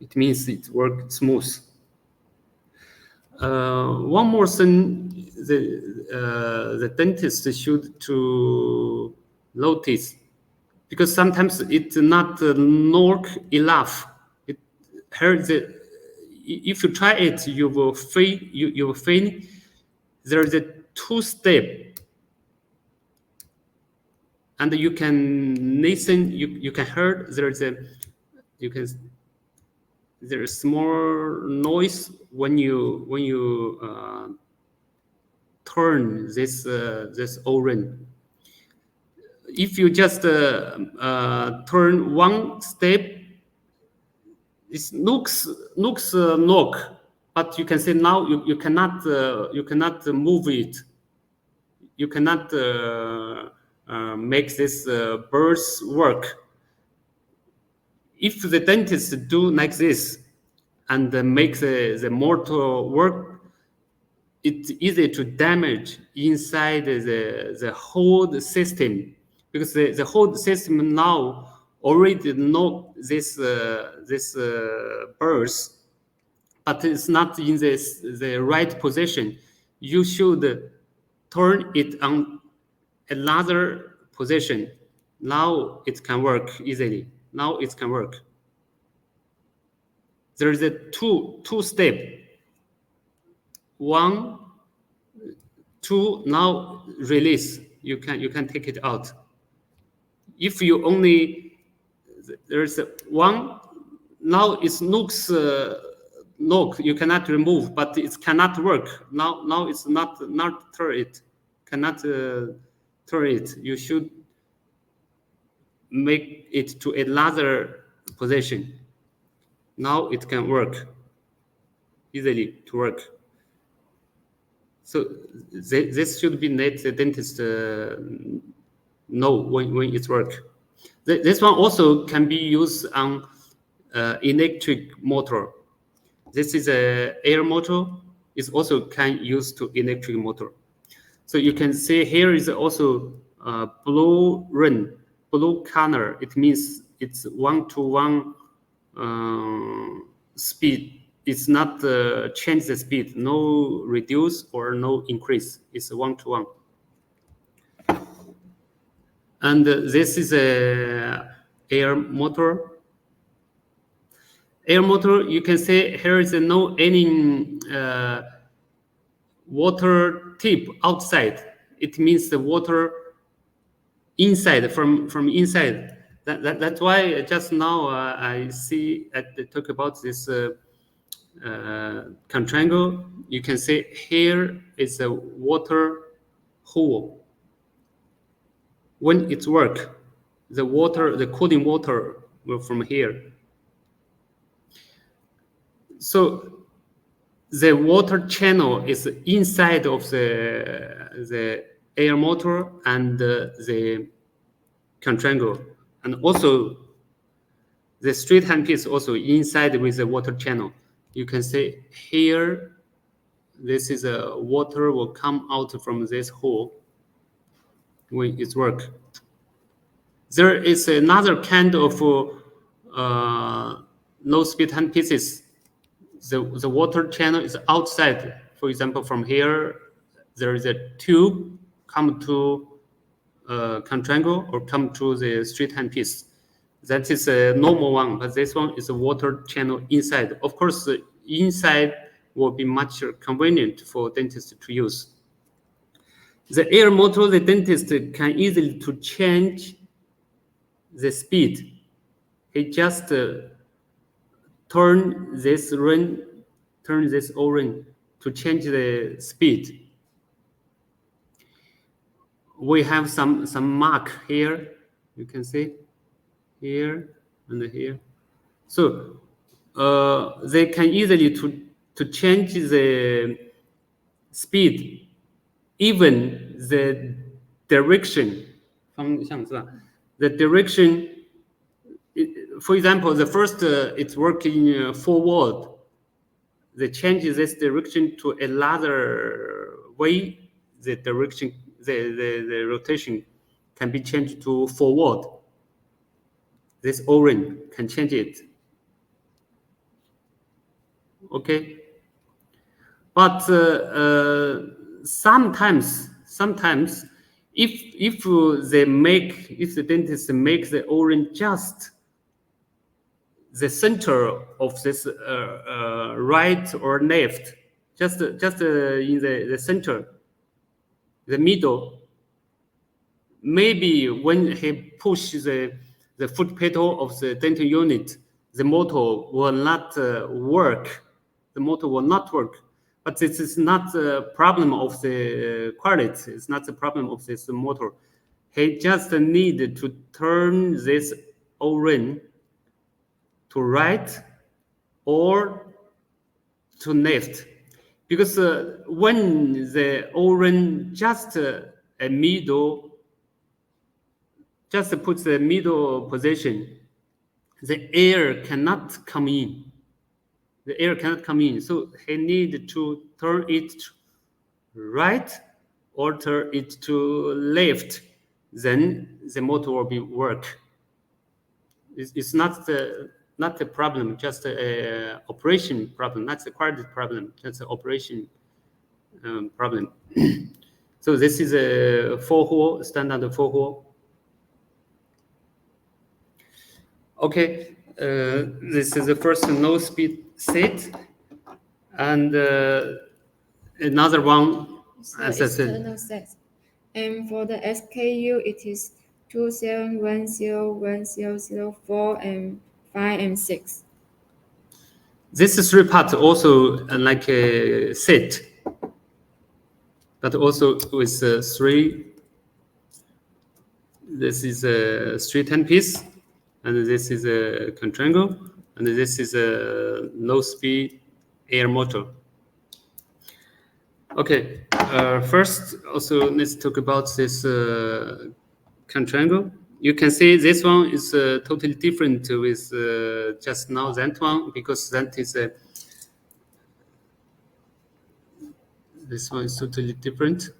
It means it works smooth. One more thing, the dentist should to notice, because sometimes it's not knock enough. It hurts. If you try it, you will fail. You will fail. There is a 2-step, and you can listen. You can hear. There is small noise when you turn this O-ring. If you just turn one step, it looks knock, but you can say now you cannot move it. You cannot make this burrs work. If the dentist do like this and make the motor work, it's easy to damage inside the whole system, because the whole system now already know this burrs, but it's not in the right position. You should turn it on another position. Now it can work easily. Now it can work. There is a two step. 1, 2. Now release. You can take it out. If you only there's a 1. Now it looks knock. You cannot remove, but it cannot work. Now it's not turn it. Cannot turn it. You should make it to another position. Now it can work easily to work. So this should be let the dentist know when it's work. This one also can be used on electric motor. This is a air motor. It's also can use to electric motor. So you can see here is also blue ring, blue color. It means it's 1-to-1 speed. It's not change the speed, no reduce or no increase. It's 1-to-1. And this is a air motor. Air motor, you can see here is no any water tip outside. It means the water inside from inside. That's why just now I talk about this triangle. You can see here is a water hole. When it's work, the cooling water will from here. So the water channel is inside of the air motor and the triangle, and also the straight handpiece also inside with the water channel. You can see here, this is a water will come out from this hole when it's work. There is another kind of low-speed handpieces. The water channel is outside. For example, from here, there is a tube come to triangle or come to the straight handpiece. That is a normal one, but this one is a water channel inside. Of course, inside will be much convenient for dentists to use. The air motor, the dentist can easily to change the speed. He just turn this O-ring to change the speed. We have some mark here. You can see here and here. So they can easily to change the speed, even the direction. The direction. For example, the first it's working forward. They change this direction to another way. The direction, the rotation can be changed to forward. This O-ring can change it. Okay, but sometimes if the dentist make the O-ring just the center of this right or left, just in the center, the middle. Maybe when he pushes the foot pedal of the dental unit, the motor will not work. The motor will not work. But this is not a problem of the quality. It's not the problem of this motor. He just need to turn this O-ring to right or to left, because when the O-ring just puts the middle position, the air cannot come in. The air cannot come in, so he need to turn it to right or turn it to left. Then the motor will be work. It's not the problem, just a operation problem, not the quality problem, just an operation problem. So this is a 4-hole, standard 4-hole. Okay, this is the first no-speed set, and another one, So as I said. external set. And for the SKU, it is 27101004 and 5 and 6. This is 3 parts also like a set, but also with 3. This is a straight handpiece. and this is a contango, and this is a low-speed air motor. Okay, first also let's talk about this contango. You can see this one is totally different with just now that one, because that is this one is totally different.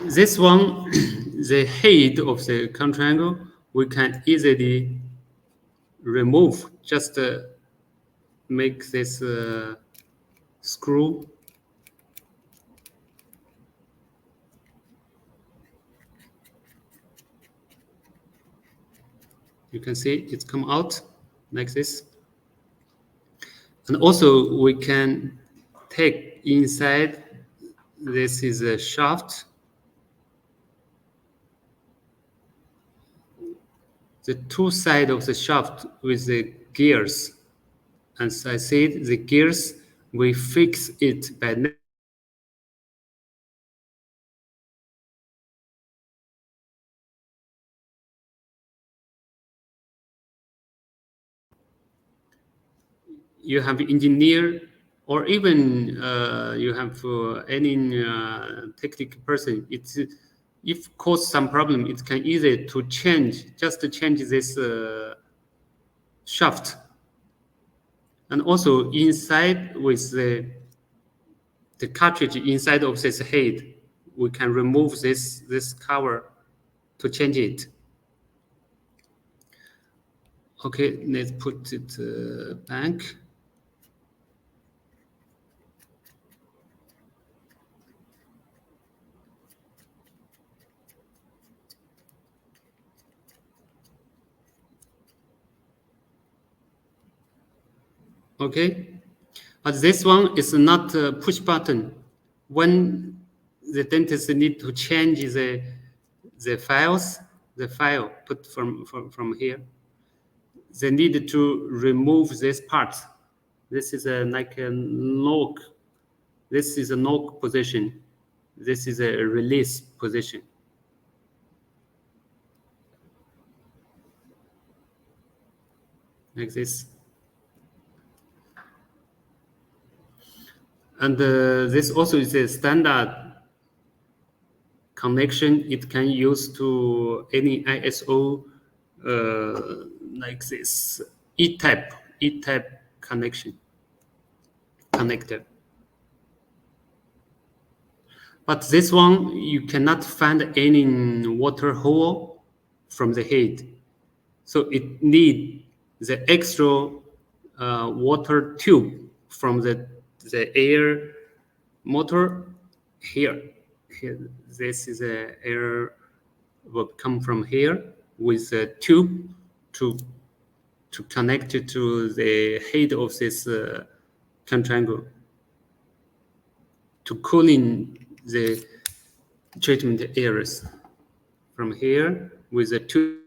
This one, the head of the contango, we can easily remove. Just make this screw. You can see it's come out like this. And also we can take inside, this is a shaft. The two sides of the shaft with the gears. As I said, the gears, we fix it by you have engineer, or even you have any technical person. It's if cause some problem, it can easy to change, just to change this shaft. And also inside with the cartridge inside of this head, we can remove this cover to change it. Okay, let's put it back. Okay, but this one is not a push button. When the dentist need to change the file put from here, they need to remove this part. This is like a lock. This is a lock position. This is a release position. Like this. And this also is a standard connection. It can use to any ISO like this E-type connection connector. But this one, you cannot find any water hole from the head. So it need the extra water tube from the air motor here. Here, this is a air will come from here with a tube to connect it to the head of this contango to cooling the treatment areas from here with a tube.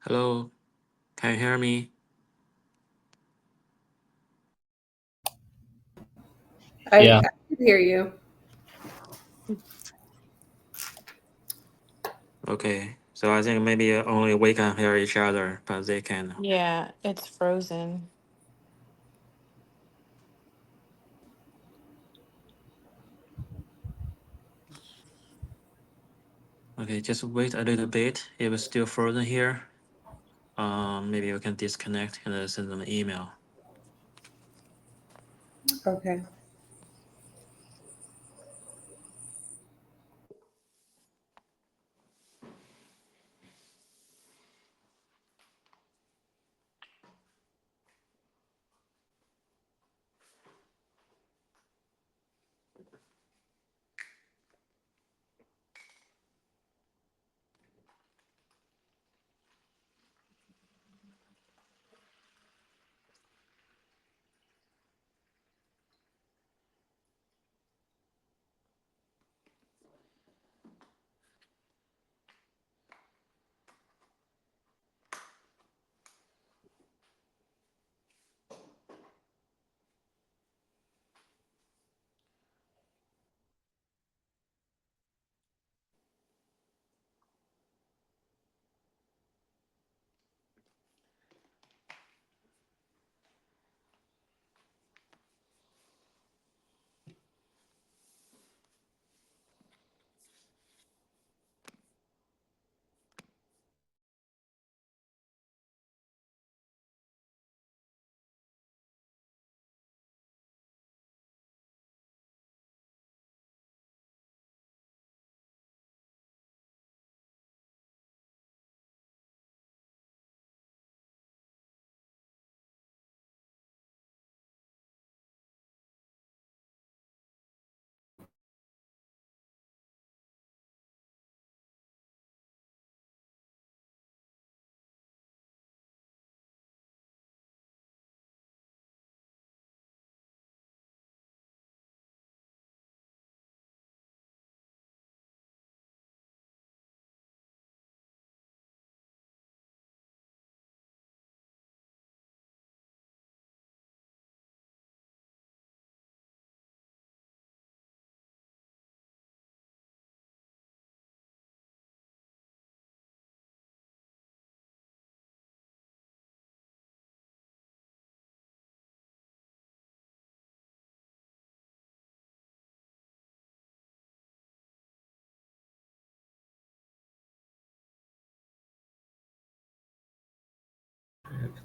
Hello, can you hear me? I can hear you. Okay, so I think maybe only we can hear each other, but they can. Yeah, it's frozen. Okay, just wait a little bit. If it's still frozen here, maybe we can disconnect and send them an email. Okay.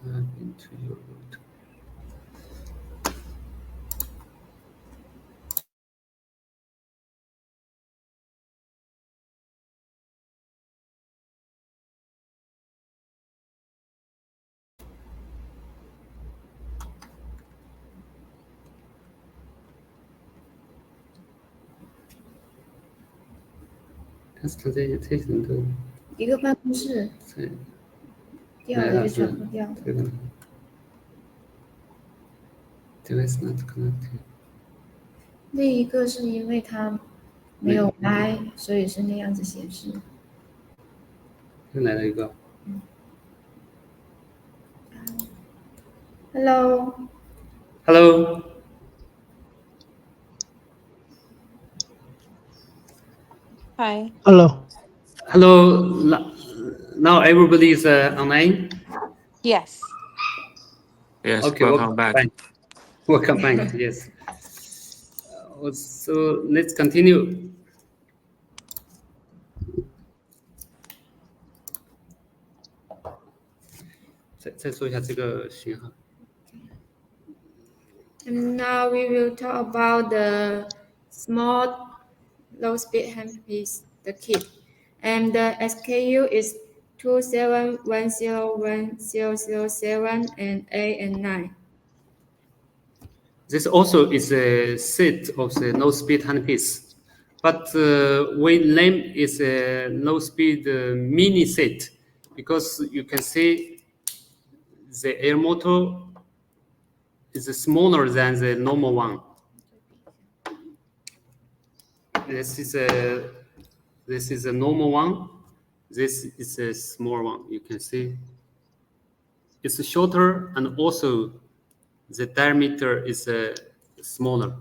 Plug into your router.但是它这些人都一个办公室在掉了就全部掉了。这个 device not connected。另一个是因为它没有麦，所以是那样子显示。又来了一个。Hello。Hello. Hi. Hello. Hello. Now everybody is online. Yes. Yes, Okay, welcome back. Welcome back. Yes. So let's continue.再说一下这个型号。And now we will talk about the small low-speed handpiece, the kit. And the SKU is 27101007 and 8 and 9. This also is a set of the no-speed handpiece, but we name is a no-speed mini set because you can see the air motor is smaller than the normal one. This is a normal one, This is a small one. You can see it's shorter, and also the diameter is smaller.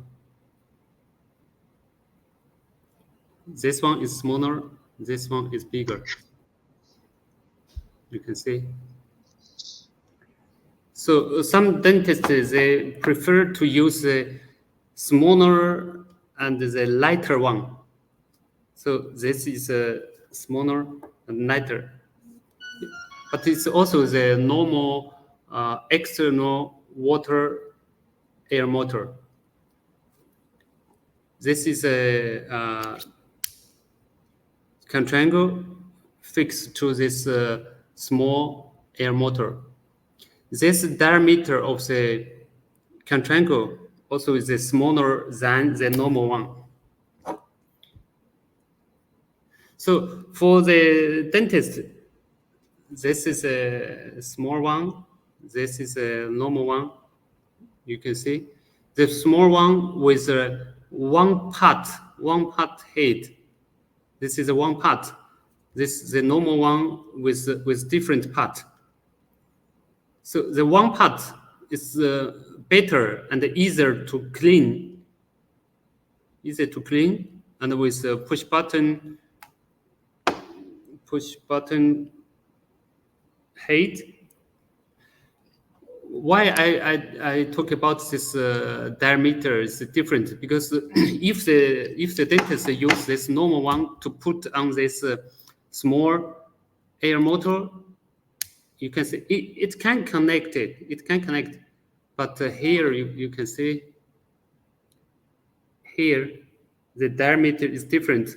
This one is smaller. This one is bigger. You can see. So some dentists, they prefer to use the smaller and the lighter one. So this is a smaller and lighter. But it's also the normal external water air motor. This is a contango fixed to this small air motor. This diameter of the contango also is smaller than the normal one. So for the dentist, this is a small one. This is a normal one. You can see the small one with one part head. This is a one part. This is the normal one with different part. So the one part is better and easier to clean. Easier to clean, and with a push button head. Why I talk about this diameter is different, because if the dentist use this normal one to put on this small air motor, you can see it can connect it. It can connect, but here you can see here the diameter is different.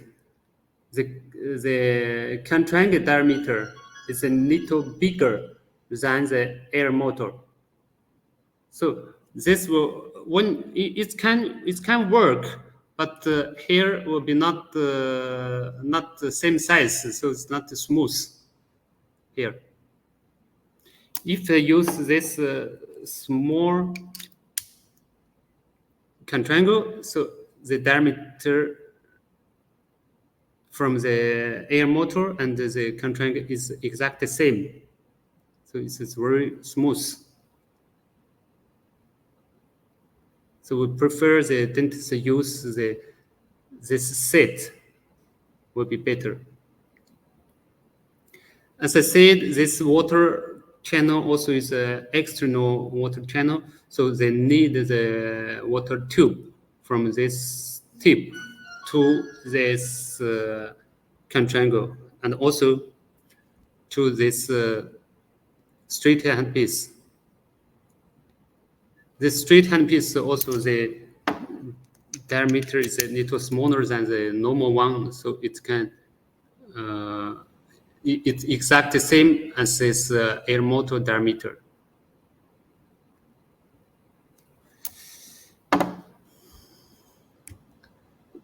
The contango diameter is a little bigger than the air motor. So this will, when it can work, but here will be not the same size, so it's not smooth here. If I use this small contango, so the diameter from the air motor and the contango is exactly the same. So it's very smooth. So we prefer the dentist use this set will be better. As I said, this water channel also is an external water channel, so they need the water tube from this tip to this contango, and also to this straight handpiece. This straight handpiece also the diameter is a little smaller than the normal one, so it can it's exactly the same as this air motor diameter.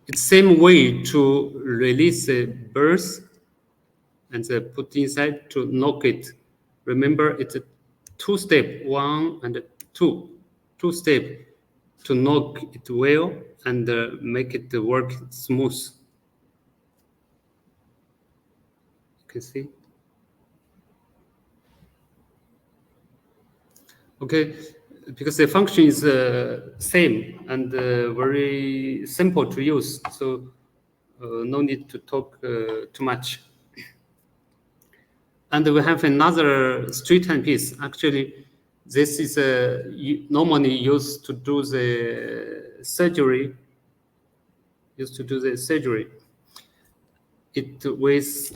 It's same way to release the burrs and put inside to knock it. Remember, it's a two-step, 1 and 2 step to knock it well and make it work smooth. You can see. Okay, because the function is same and very simple to use, so no need to talk too much. And we have another straight handpiece. Actually, this is normally used to do the surgery. It with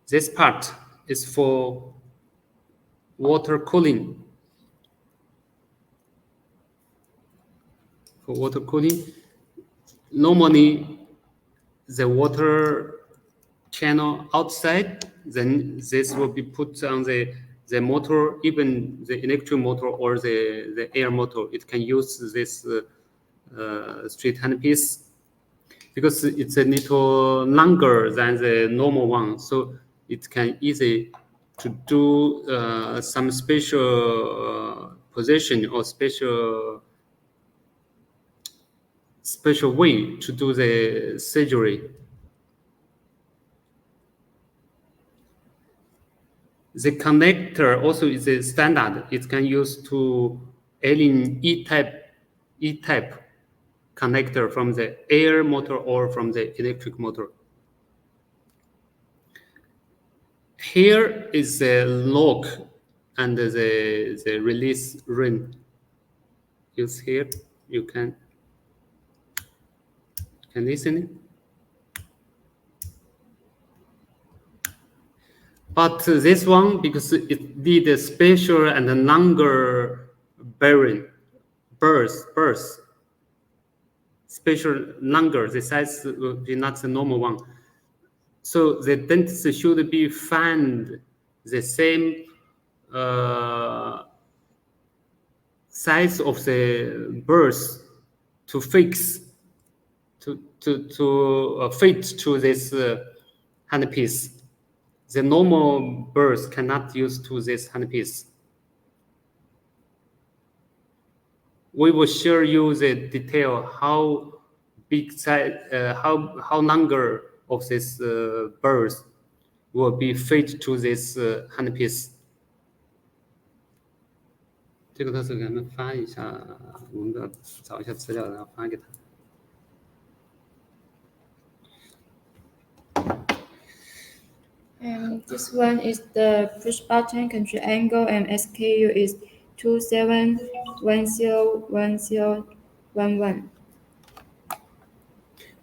this part is for water cooling. For water cooling, normally the water channel outside, then this will be put on the motor, even the electric motor or the air motor. It can use this straight handpiece because it's a little longer than the normal one, so it can easy to do some special position or special way to do the surgery. The connector also is a standard. It can use to any E-type connector from the air motor or from the electric motor. Here is the lock and the release ring. Use here. You can listen. But this one, because it need a special and longer bearing, burrs, special longer, the size will be not the normal one. So the dentist should be find the same size of the burrs to fix, to fit to this handpiece. The normal burrs cannot use to this handpiece. We will show you the detail how big size, how longer of this burrs will be fit to this handpiece. 这个到时候给他们发一下，我们要找一下资料，然后发给他。And this one is the push button control angle, and SKU is 27101011.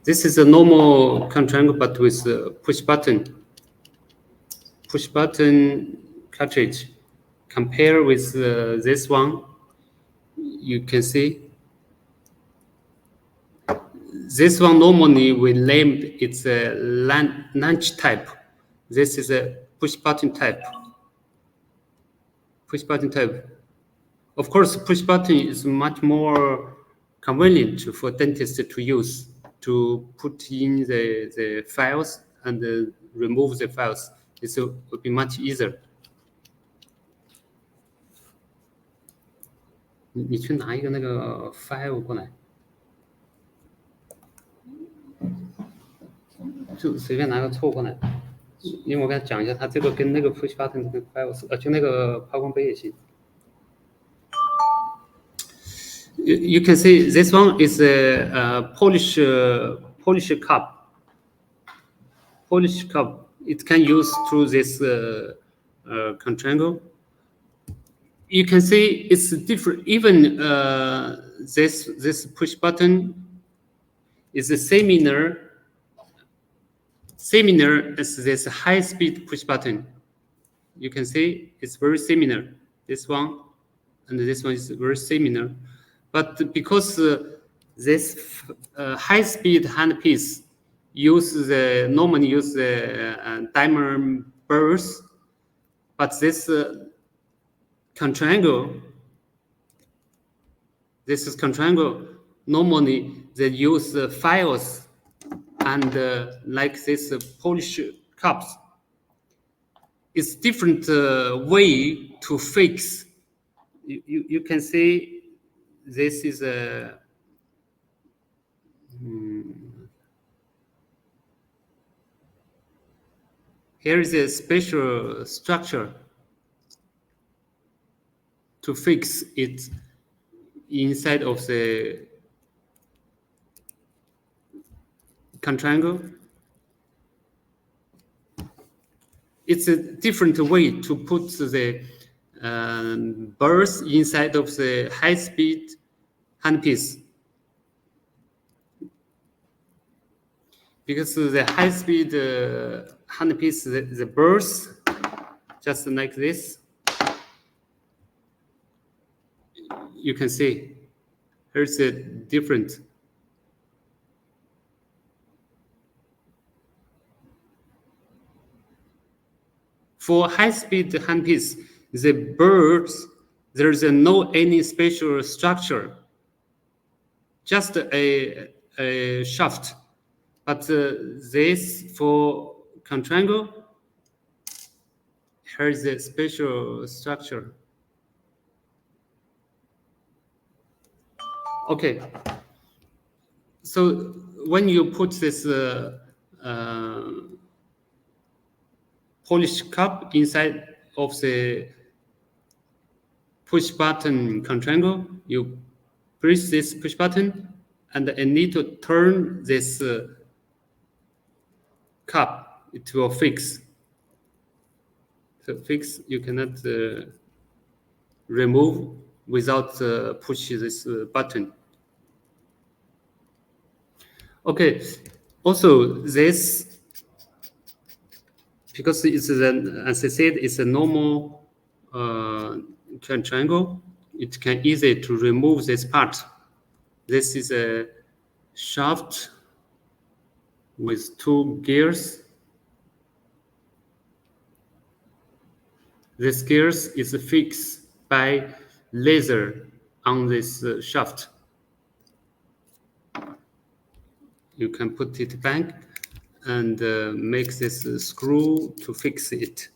This is a normal control angle, but with push button cartridge. Compare with this one, you can see this one normally we named it's a lunch type. This is a push button type. Of course, push button is much more convenient for dentists to use, to put in the files and remove the files. This will be much easier. 你去拿一个那个 file 过来，就随便拿个凑过来，因为我跟他讲一下，他这个跟那个 push button 那个 file 是，就那个抛光杯也行。You can see this one is a Polish cup. It can use through this contango. You can see it's different. Even this push button is similar as this high-speed push button. You can see it's very similar. This one and this one is very similar, but because this high-speed handpiece normally use the diamond burrs, but this contango, normally they use files and like this Polish cups. It's different way to fix. You can see this is a here is a special structure to fix it inside of the contango. It's a different way to put the burrs inside of the high-speed handpiece. Because the high-speed handpiece, the burrs, just like this, you can see here's a different. For high-speed handpiece, the burrs, there's no any special structure, just a shaft. But this for contango, here's a special structure. Okay, so when you put this Polish cup inside of the push button contango, you press this push button, and I need to turn this cup. It will fix. So fix, you cannot remove without push this button. Okay. Also, this, because it's as I said, it's a normal triangle. It can easy to remove this part. This is a shaft with 2 gears. This gears is fixed by laser on this shaft. You can put it back and make this screw to fix it.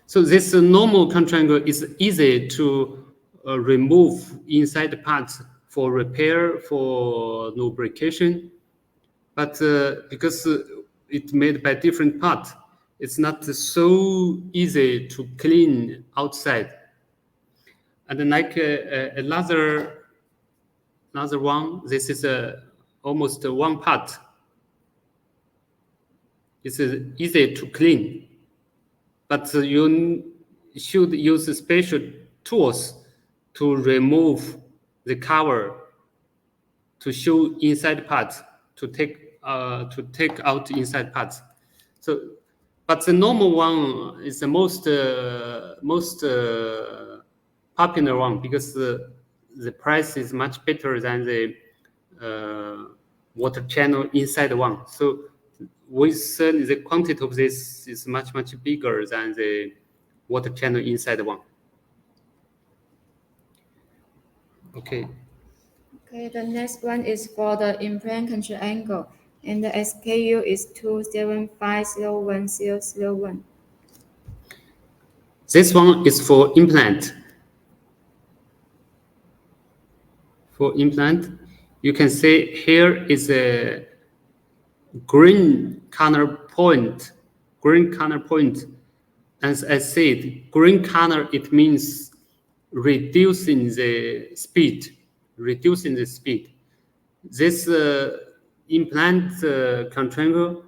So this normal contango is easy to remove inside the parts for repair, for lubrication. But because it's made by different parts, it's not so easy to clean outside. And like another one, this is almost one part. It's easy to clean, but you should use special tools to remove the cover, to show inside parts, to take out inside parts. So, but the normal one is the most popular one because the price is much better than the water channel inside one. So with the quantity of this is much bigger than the water channel inside one. Okay. Okay, the next one is for the implant control angle, and the SKU is 275010001. This one is for implant. For implant, you can see here is a green color point. Green color point. As I said, green color, it means reducing the speed. Reducing the speed. This implant contango,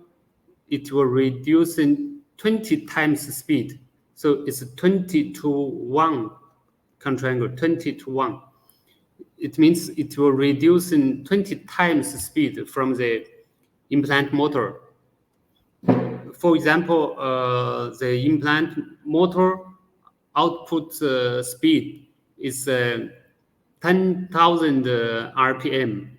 it will reduce in 20 times the speed. So it's 20 to 1 contango, 20 to 1. It means it will reduce in 20 times the speed from the implant motor. For example, the implant motor output speed is 10,000 RPM.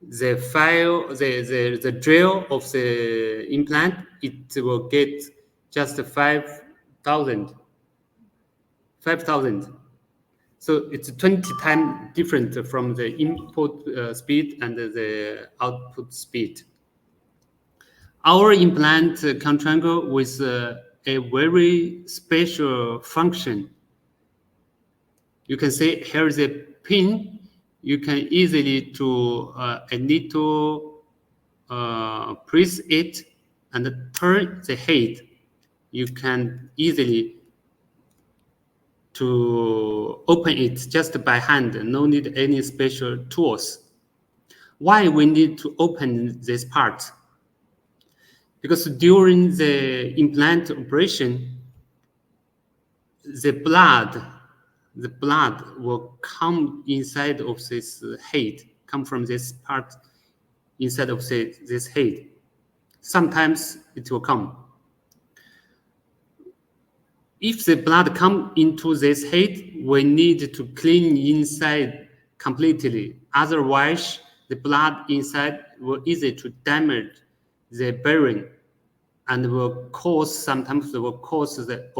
The drill of the implant, it will get just 5,000. So it's 20 times different from the input speed and the output speed. Our implant contango with a very special function. You can see here is a pin. You can easily I need to press it and turn the head. You can easily to open it just by hand, no need any special tools. Why we need to open this part? Because during the implant operation, the blood will come inside of this head, come from this part inside of this head. Sometimes it will come. If the blood come into this head, we need to clean inside completely. Otherwise, the blood inside will easy to damage the bearing and sometimes will cause the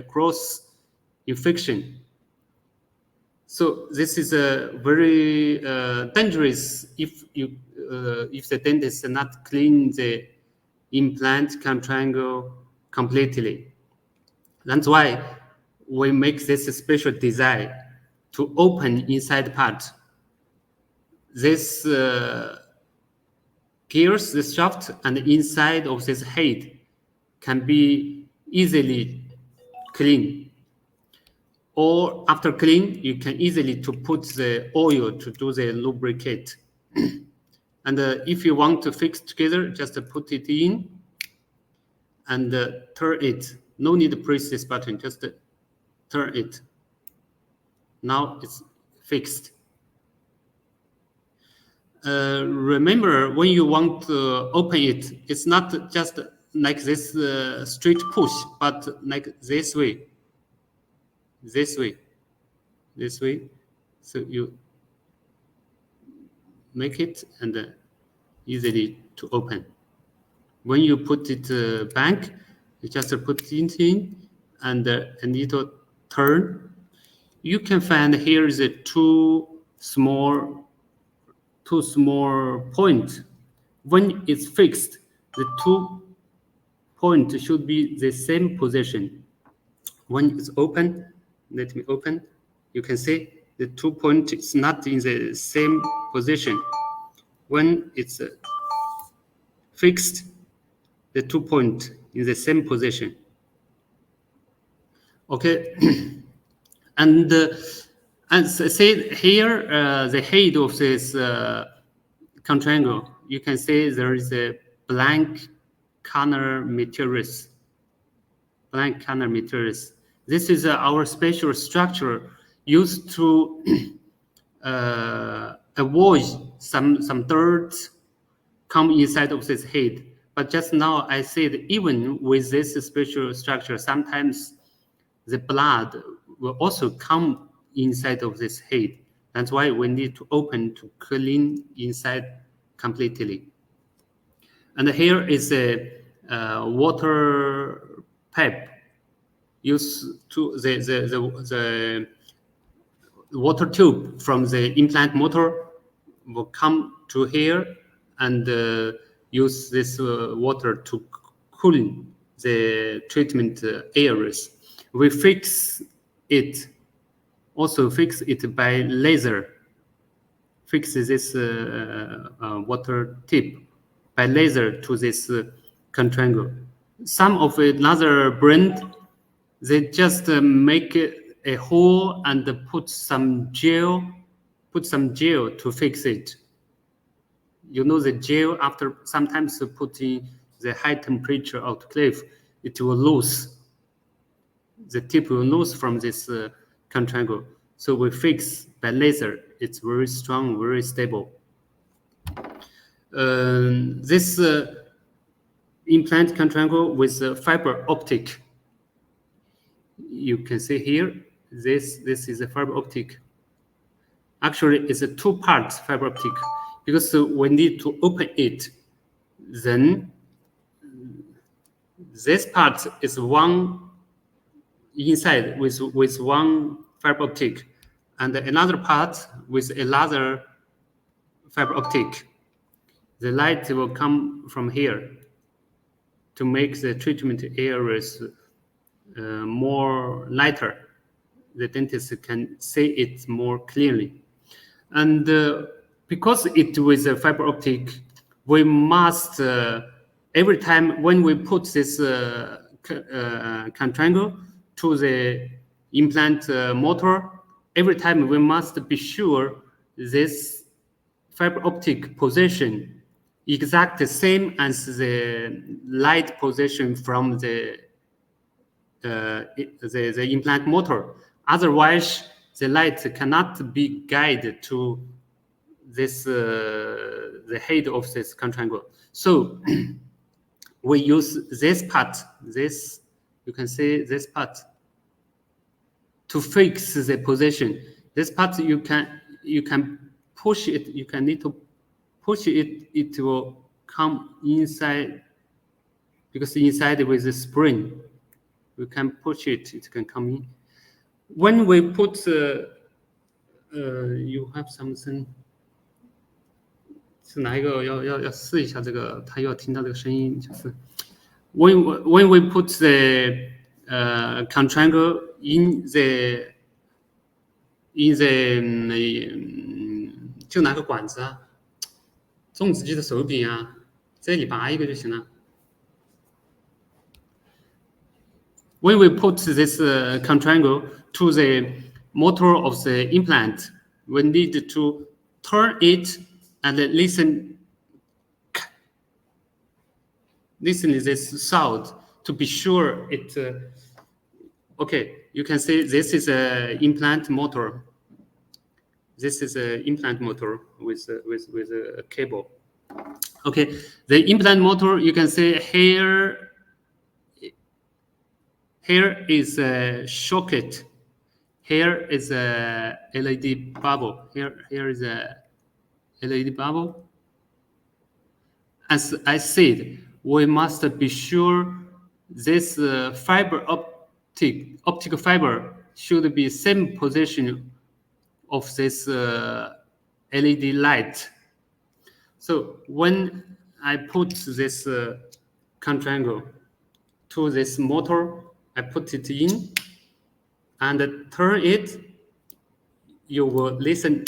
cross infection. So this is a very dangerous if the dentist not clean the implant contango completely. That's why we make this special design to open inside part. This Here's the shaft, and inside of this head can be easily clean. Or after clean, you can easily to put the oil to do the lubricate. And if you want to fix together, just put it in and turn it. No need to press this button, just turn it. Now it's fixed. Remember, when you want to open it, it's not just like this straight push, but like this way. This way. This way. So you make it and easily to open. When you put it back, you just put it in and it will turn. You can find here is a two small point. When it's fixed, the 2 points should be the same position. When it's open, let me open, you can see the 2 points is not in the same position. When it's fixed, the 2 points in the same position. Okay, and as I said here, the head of this contango, you can see there is a blank corner materials. Blank corner materials. This is our special structure used to avoid some dirt come inside of this head. But just now I said even with this special structure, sometimes the blood will also come inside of this head. That's why we need to open to clean inside completely. And here is a water pipe used to the water tube from the implant motor will come to here and use this water to cool the treatment areas. We fix it, also fix it by laser. Fix this water tip by laser to this contango. Some of another brand, they just make a hole and put some gel to fix it. You know the gel, after sometimes putting the high temperature autoclave, it will lose. The tip will lose from this contango. So we fix by laser. It's very strong, very stable. This implant contango with fiber optic. You can see here, this is a fiber optic. Actually, it's a two-part fiber optic because we need to open it. Then this part is one inside with one fiber optic, and another part with another fiber optic. The light will come from here to make the treatment areas more lighter. The dentist can see it more clearly. And because it was a fiber optic, we must, every time when we put this contango to the implant motor, every time we must be sure this fiber optic position exact the same as the light position from the implant motor. Otherwise, the light cannot be guided to this the head of this contango. So we use this part. This you can see this part to fix the position. This part you can push it. You can need to push it. It will come inside because inside with the spring. We can push it, it can come in. When we put, you have something, 是哪一个要试一下这个，他要听到这个声音，就是 when we put the contango in the 就拿个管子啊，粽子鸡的手柄啊，这里拔一个就行了。When we put this contango to the motor of the implant, we need to turn it and listen this sound to be sure it. Okay, you can see this is an implant motor. This is an implant motor with a cable. Okay, the implant motor, you can see here. Here is a socket. Here is a LED bubble. Here is a LED bubble. As I said, we must be sure this optic fiber should be same position of this LED light. So when I put this contango to this motor, I put it in and turn it, you will listen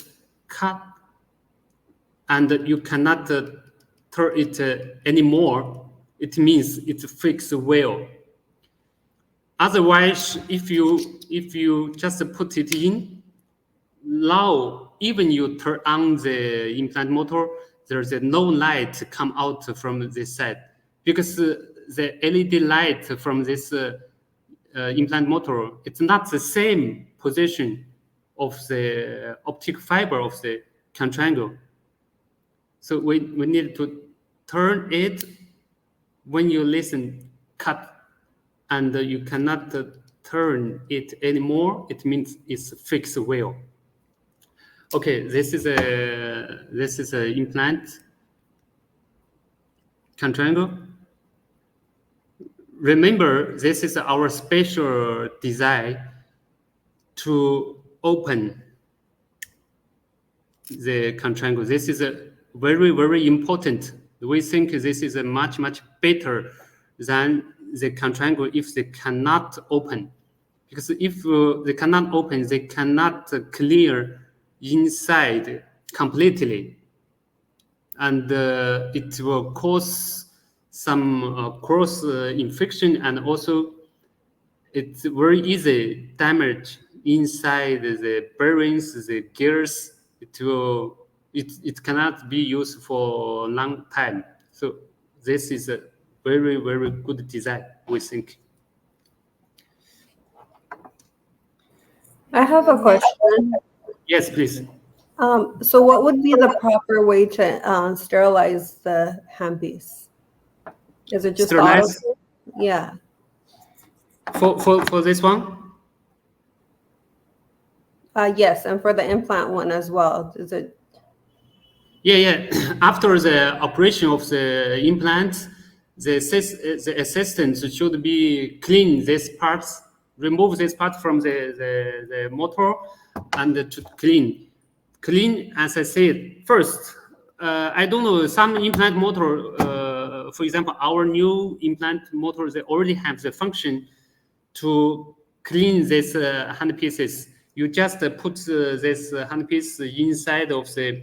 cut, and you cannot turn it anymore. It means it's fixed well. Otherwise, if you just put it in, now even you turn on the implant motor, there's no light come out from this side, because the LED light from this implant motor, it's not the same position of the optic fiber of the contango. So we need to turn it when you listen cut, and you cannot turn it anymore. It means it's fixed well. Okay, this is a implant contango. Remember, this is our special design to open the contango. This is a very, very important. We think this is a much better than the contango if they cannot open. Because if they cannot open, they cannot clear inside completely. And it will cause some cross infection, and also it's very easy damage inside the bearings, the gears. It cannot be used for a long time. So this is a very, very good design, we think. I have a question. Yes, please. So what would be the proper way to sterilize the handpiece? Is it just Sterilize? auto? Yeah. For this one? Yes, and for the implant one as well. Is it? Yeah. After the operation of the implant, the assistant should be clean this parts, remove this part from the motor, and to clean. Clean, as I said, first, I don't know, some implant motor, for example, our new implant motor, they already have the function to clean these handpieces. You just put this handpiece inside of the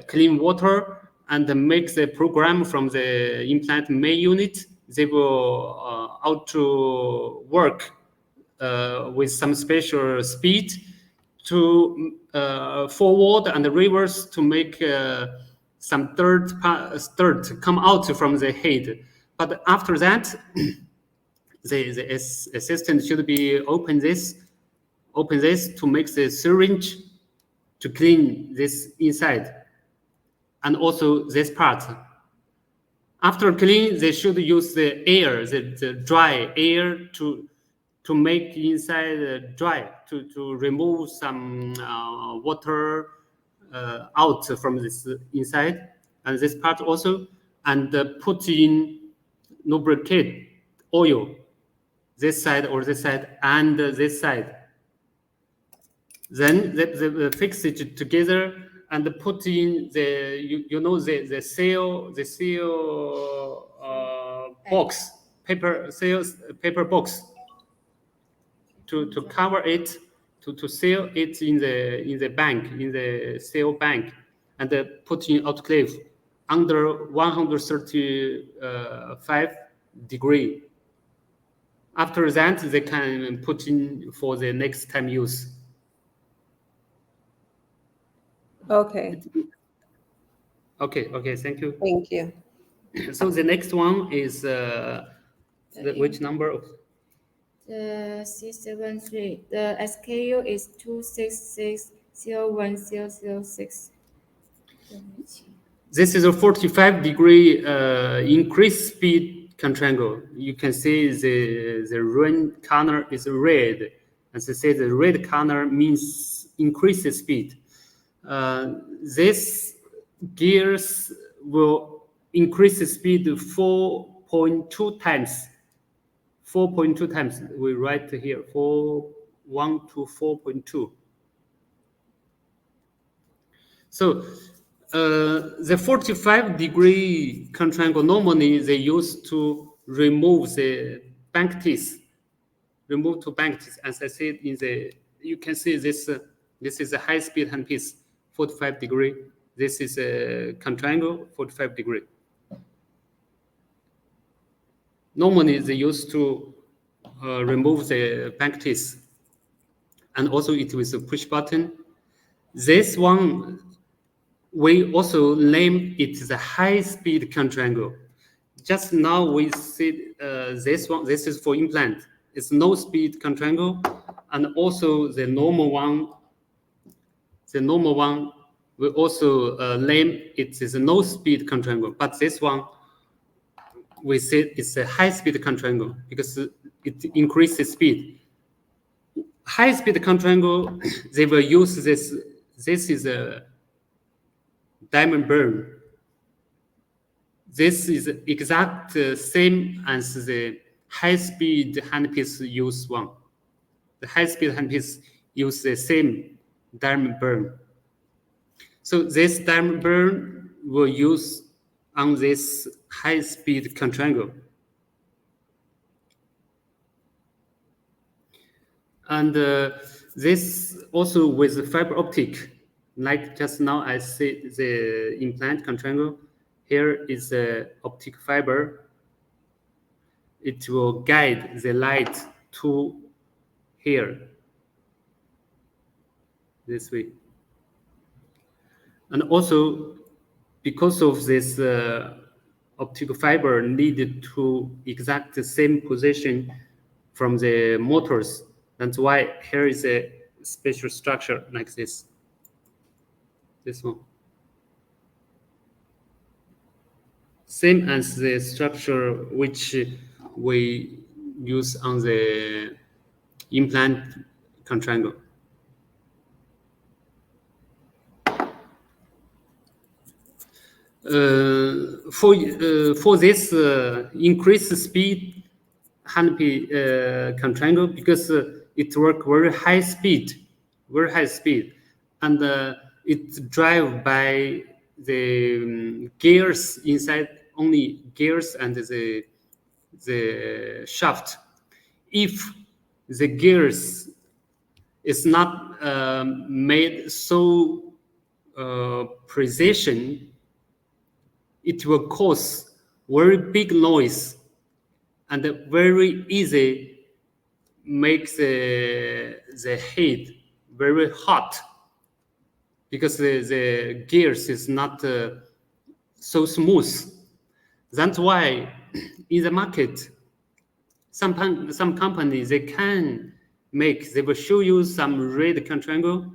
clean water and make the program from the implant main unit. They will auto work with some special speed to forward and reverse to make some dirt come out from the head. But after that, the assistant should be open this to make the syringe to clean this inside, and also this part. After clean, they should use the air, the dry air to make inside dry, to remove some water out from this inside, and this part also, and put in lubricate oil, this side or this side and this side. Then they fix it together and put in the seal box, paper box to cover it, to seal it in the bank, in the seal bank, and put in autoclave under 135 degree. After that, they can put in for the next time use. Okay. Okay, thank you. Thank you. So the next one is which number of? The C73. The SKU is 266010006. This is a 45 degree increased speed contango. You can see the red color is red. As I said, the red color means increased speed. This gears will increase the speed 4.2 times. 4.2 times. We write here 1 to 4.2. So the 45 degree contango normally they use to remove the bank teeth. Remove to bank teeth. As I said in the, you can see this. This is a high speed handpiece, 45 degree. This is a contango, 45 degree. Normally they used to remove the bank teeth, and also it was a push button. This one, we also named it the high-speed contango. Just now we see this one. This is for implant. It's no-speed contango, and also the normal one. The normal one we also name it is a no-speed contango. But this one we say it's a high-speed contango because it increases speed. High-speed contango, they will use this. This is a diamond burn. This is exact same as the high-speed handpiece use one. The high-speed handpiece use the same diamond burn. So this diamond burn will use on this high-speed contango. And this also with the fiber optic. Like just now I said, the implant contango, here is the optic fiber. It will guide the light to here, this way. And also, because of this optic fiber needed to exact the same position from the motors, that's why here is a special structure like this. This one. Same as the structure which we use on the implant contango. For this increased speed handpiece contango, because it works very high speed, and it drive by the gears inside, only gears and the shaft. If the gears is not made so precision, it will cause very big noise and very easy make the head very hot, because the gears is not so smooth. That's why in the market, some companies, they will show you some red contango,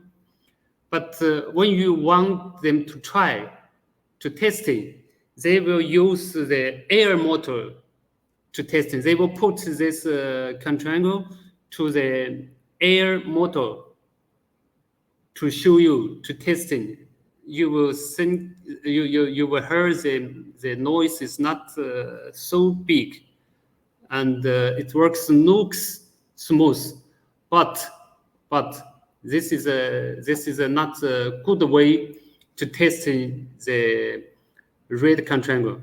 but when you want them to try to test it, they will use the air motor to test it. They will put this contango to the air motor to show you, to testing. You will think, you will hear the noise is not so big, and it looks smooth, but this is a not a good way to test the red contango,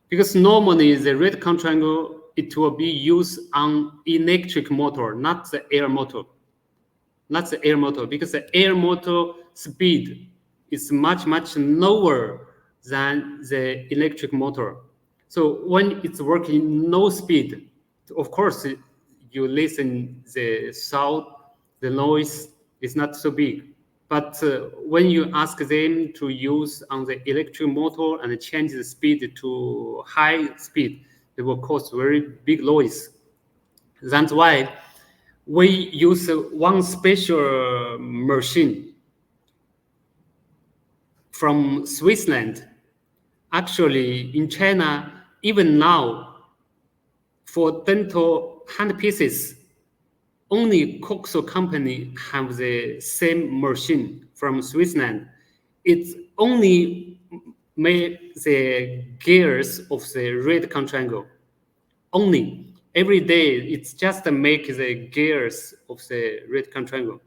because normally the red contango, it will be used on electric motor, not the air motor. Not the air motor, because the air motor speed is much lower than the electric motor. So when it's working no speed, of course, you listen the sound, the noise is not so big. But when you ask them to use on the electric motor and change the speed to high speed, it will cause very big noise. That's why we use one special machine from Switzerland. Actually, in China, even now, for dental handpieces, only COXO company have the same machine from Switzerland. It only made the gears of the red triangle. Only. Every day, it's just to make the gears of the red triangle.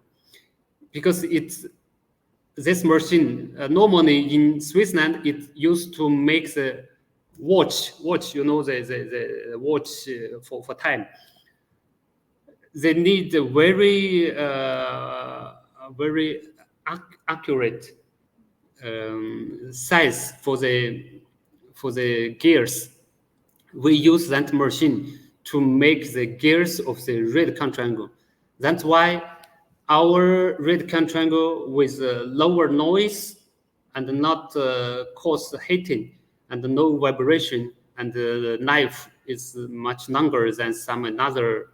Because it's this machine, normally in Switzerland, it used to make the watch, you know, the watch for time. They need a very, very accurate size for the gears. We use that machine to make the gears of the red triangle. That's why our red triangle with lower noise and not cause heating and no vibration, and the knife is much longer than some another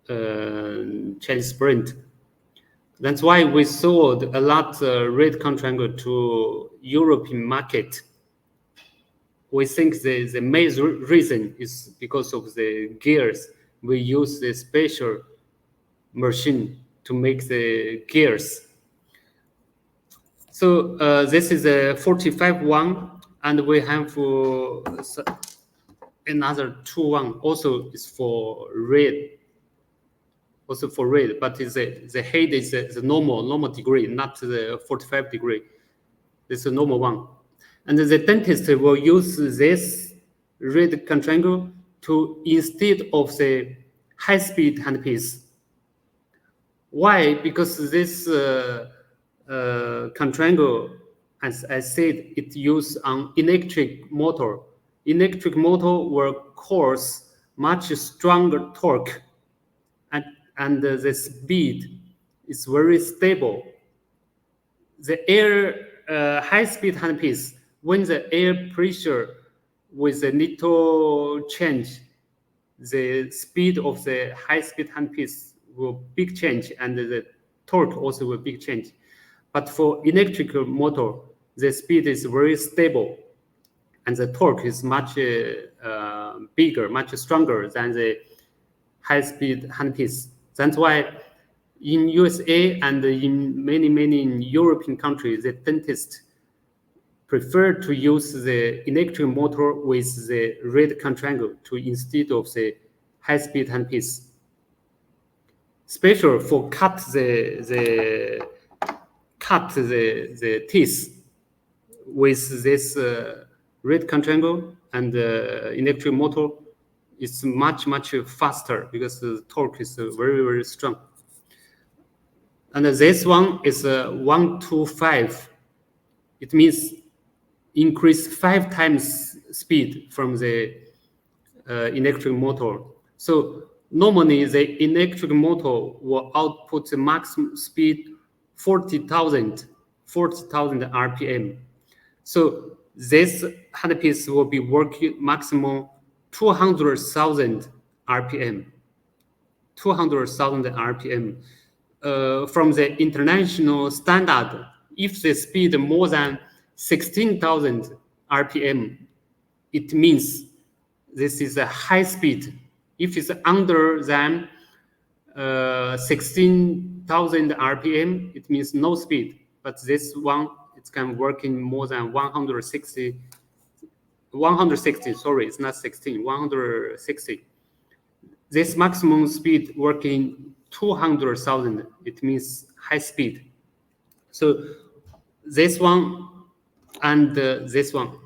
Chinese brand. That's why we sold a lot red triangle to European market. We think the main reason is because of the gears. We use the special machine to make the gears. So this is a 45 one, and we have another 2 one also is for red. Also for red, but the head is the normal degree, not the 45 degree. It's a normal one. And the dentist will use this red triangle to instead of the high-speed handpiece. Why? Because this triangle, as I said, it used on electric motor. Electric motor will cause much stronger torque, and the speed is very stable. The air high-speed handpiece, when the air pressure with a little change, the speed of the high-speed handpiece will big change, and the torque also will big change. But for electrical motor, the speed is very stable, and the torque is much bigger, much stronger than the high-speed handpiece. That's why in USA and in many European countries, the dentists prefer to use the electric motor with the red triangle to instead of the high-speed handpiece. Special for cut the teeth with this red triangle and electric motor, it's much faster because the torque is very strong. And this one is 125. It means increase 5 times speed from the electric motor. So normally the electric motor will output the maximum speed 40,000 RPM. So this handpiece will be working maximum 200,000 RPM. 200,000 RPM. From the international standard, if the speed more than 16,000 RPM, it means this is a high speed. If it's under than 16,000 RPM, it means no speed. But this one, it can work in more than 160, sorry, it's not 16, 160. This maximum speed working 200,000, it means high speed. So this one and this one.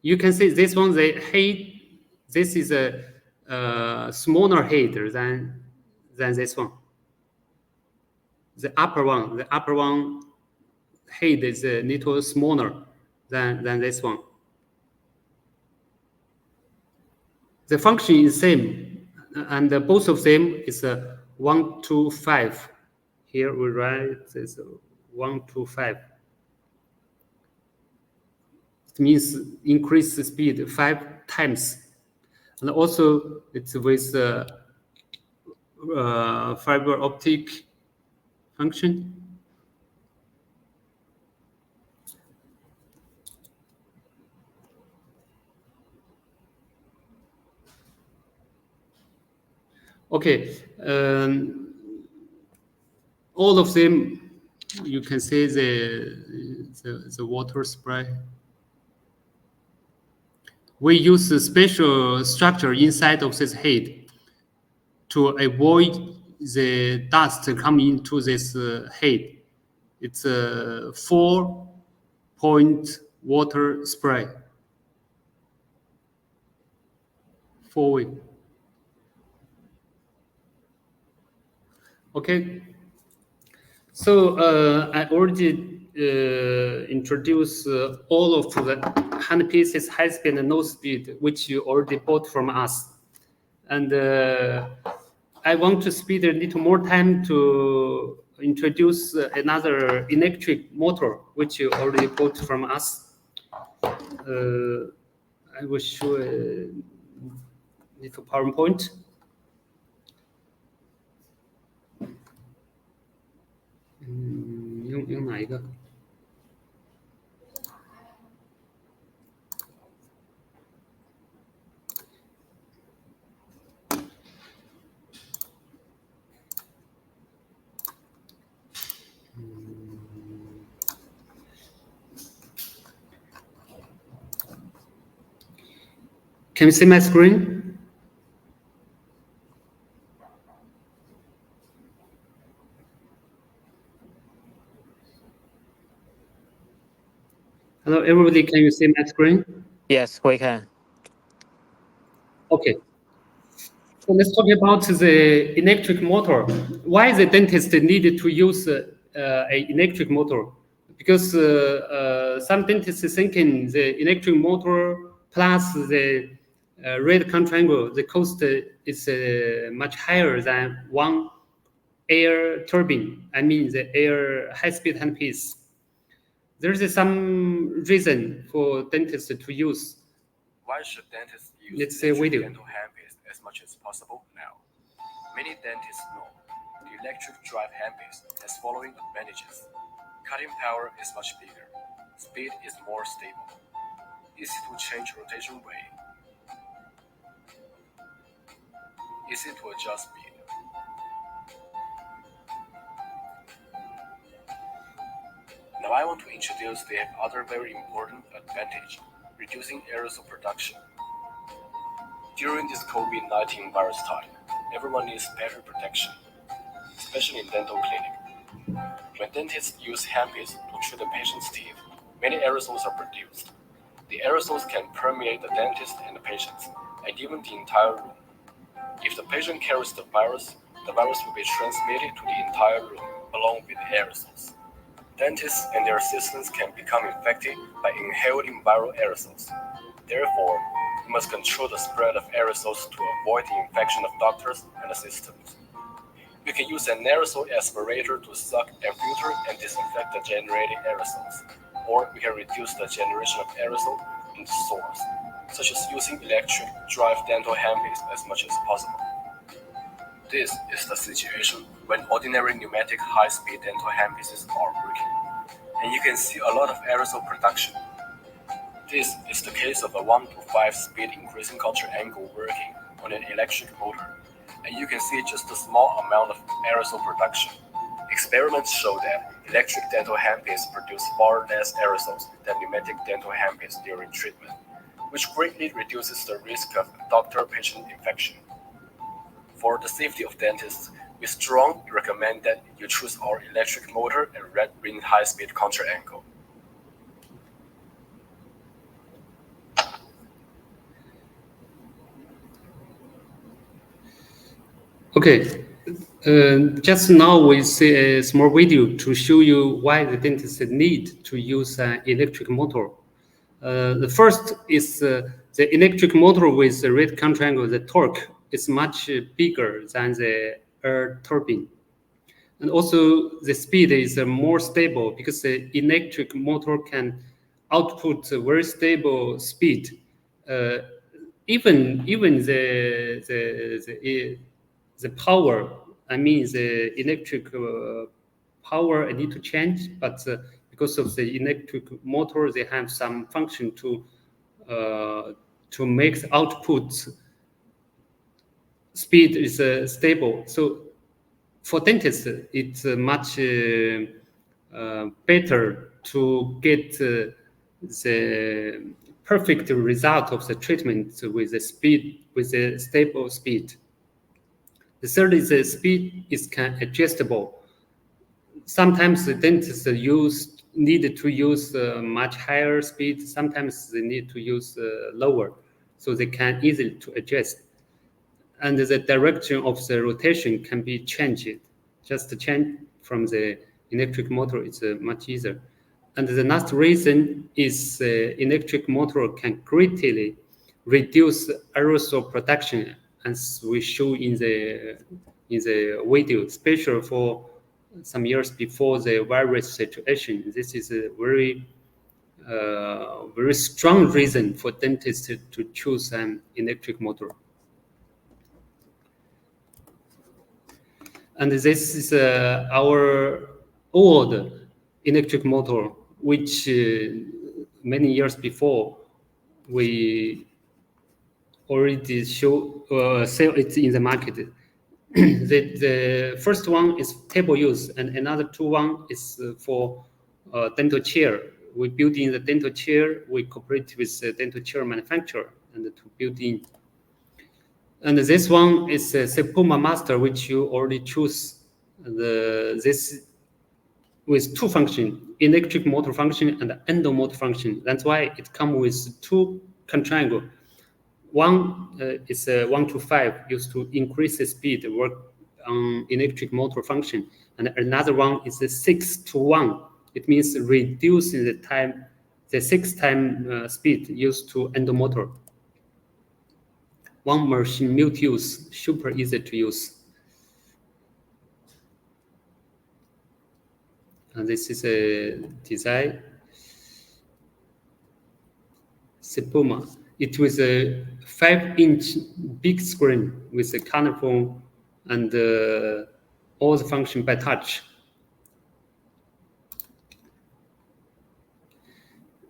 You can see this one, the head, this is a smaller head than this one. The upper one head is a little smaller than this one. The function is same, and both of them is 1 to 5. Here we write this 1 to 5. It means increase the speed 5 times. And also it's with fiber optic function. Okay, all of them, you can see the water spray. We use a special structure inside of this head to avoid the dust coming into this head. It's a 4-point water spray. 4-way. Okay. So I already introduced all of the handpieces, high speed and low speed, which you already bought from us. And I want to spend a little more time to introduce another electric motor, which you already bought from us. I will show a little PowerPoint. Can you see my screen? Hello, everybody. Can you see my screen? Yes, we can. Okay. So let's talk about the electric motor. Why the dentist needed to use an electric motor? Because some dentists thinking the electric motor plus the red contra-angle, the cost is much higher than one air turbine. I mean the air high-speed handpiece. There's some reason for dentists to use. Why should dentists use Let's say we do. dental handpiece as much as possible now? Many dentists know the electric drive handpiece has following advantages. Cutting power is much bigger. Speed is more stable. Easy to change rotation way. Easy to adjust speed. Now I want to introduce the other very important advantage, reducing aerosol production. During this COVID-19 virus time, everyone needs better protection, especially in dental clinic. When dentists use handpiece to treat the patient's teeth, many aerosols are produced. The aerosols can permeate the dentist and the patients, and even the entire room. If the patient carries the virus will be transmitted to the entire room along with the aerosols. Dentists and their assistants can become infected by inhaling viral aerosols. Therefore, we must control the spread of aerosols to avoid the infection of doctors and assistants. We can use an aerosol aspirator to suck and filter and disinfect the generated aerosols, or we can reduce the generation of aerosol in the source, such as using electric drive dental handpiece as much as possible. This is the situation when ordinary pneumatic high-speed dental handpieces are working, and you can see a lot of aerosol production. This is the case of a 1 to 5 speed increasing contra-angle working on an electric motor, and you can see just a small amount of aerosol production. Experiments show that electric dental handpiece produce far less aerosols than pneumatic dental handpiece during treatment, which greatly reduces the risk of doctor-patient infection. For the safety of dentists, we strongly recommend that you choose our electric motor and red ring high-speed contra-angle. Okay, Just now we see a small video to show you why the dentist need to use an electric motor. The first is the electric motor with the red triangle. The torque is much bigger than the air turbine. And also the speed is more stable because the electric motor can output a very stable speed. Even the power, I mean the electric power I need to change, but because of the electric motor, they have some function to make the output speed is stable. So for dentists, it's much better to get the perfect result of the treatment with the speed, with a stable speed. The third is the speed is adjustable. Sometimes the dentists need to use much higher speed. Sometimes they need to use lower, so they can easily to adjust. And the direction of the rotation can be changed. Just to change from the electric motor is much easier. And the last reason is electric motor can greatly reduce aerosol production, as we show in the video, especially for some years before the virus situation. This is a very strong reason for dentists to choose an electric motor. And this is our old electric motor, which many years before we already sell it in the market. The first one is table use, and another one is for dental chair. We build in the dental chair. We cooperate with the dental chair manufacturer and to build in. And this one is a Sepuma Master, which you already choose. This with two functions, electric motor function and endo motor function. That's why it comes with two triangle. One is 1 to 5, used to increase the speed, work on electric motor function. And another one is a 6 to 1. It means reducing the time, the 6 time speed used to endo motor. One machine multi-use, super easy to use. And this is a design. Sepuma. It was a 5-inch big screen with a colorful and all the function by touch.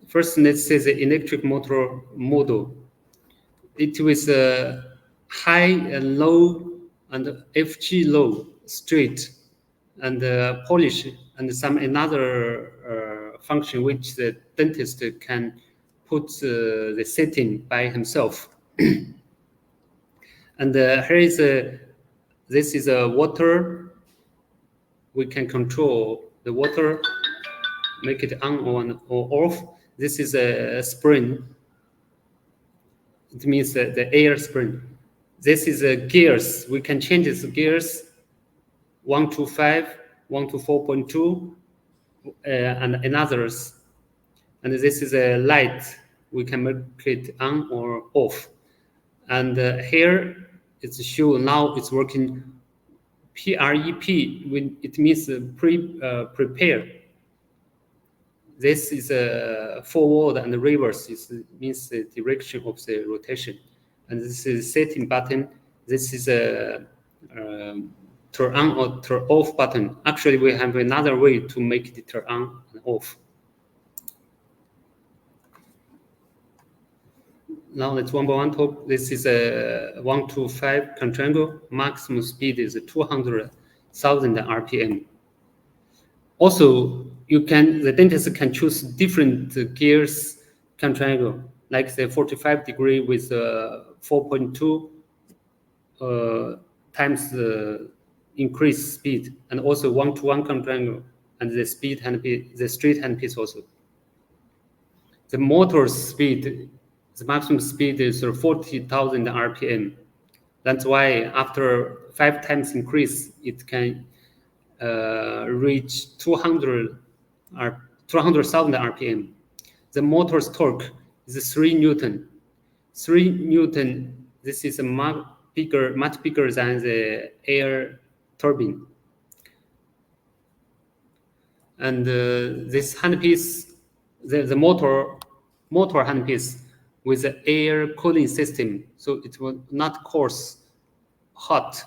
First, let's say the electric motor model. It was a high and low and FG low, straight and polish, and some another function which the dentist can put the setting by himself. And here is this is a water. We can control the water, make it on or off. This is a spring. It means the air spring. This is gears. We can change the gears 1 to 5, 1 to 4.2, and another's. And this is a light. We can make it on or off. And here it's shown now it's working PREP. It means prepare. This is forward and reverse. It means the direction of the rotation. And this is setting button. This is a turn on or turn off button. Actually, we have another way to make it turn on and off. Now let's one by one talk. This is a 1 to 5 triangle. Maximum speed is 200,000 RPM. Also, the dentist can choose different gears triangle, like the 45-degree with 4.2 times the increased speed, and also 1-to-1 triangle, and the speed handpiece, the straight handpiece also. The motor speed, the maximum speed is 40,000 RPM. That's why after 5 times increase, it can reach 200,000 RPM. The motor's torque is 3 Newton. 3 Newton, this is much bigger than the air turbine. And this handpiece, the motor handpiece with the air cooling system, so it will not cause hot.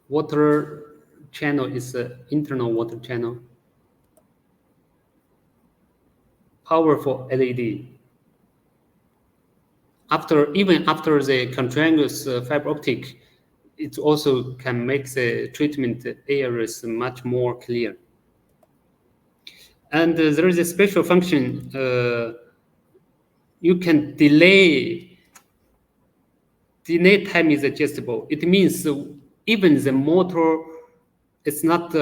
Water channel is the internal water channel. Powerful LED. Even after the continuous fiber optic, it also can make the treatment areas much more clear. And there is a special function. You can delay time is adjustable. It means even the motor is not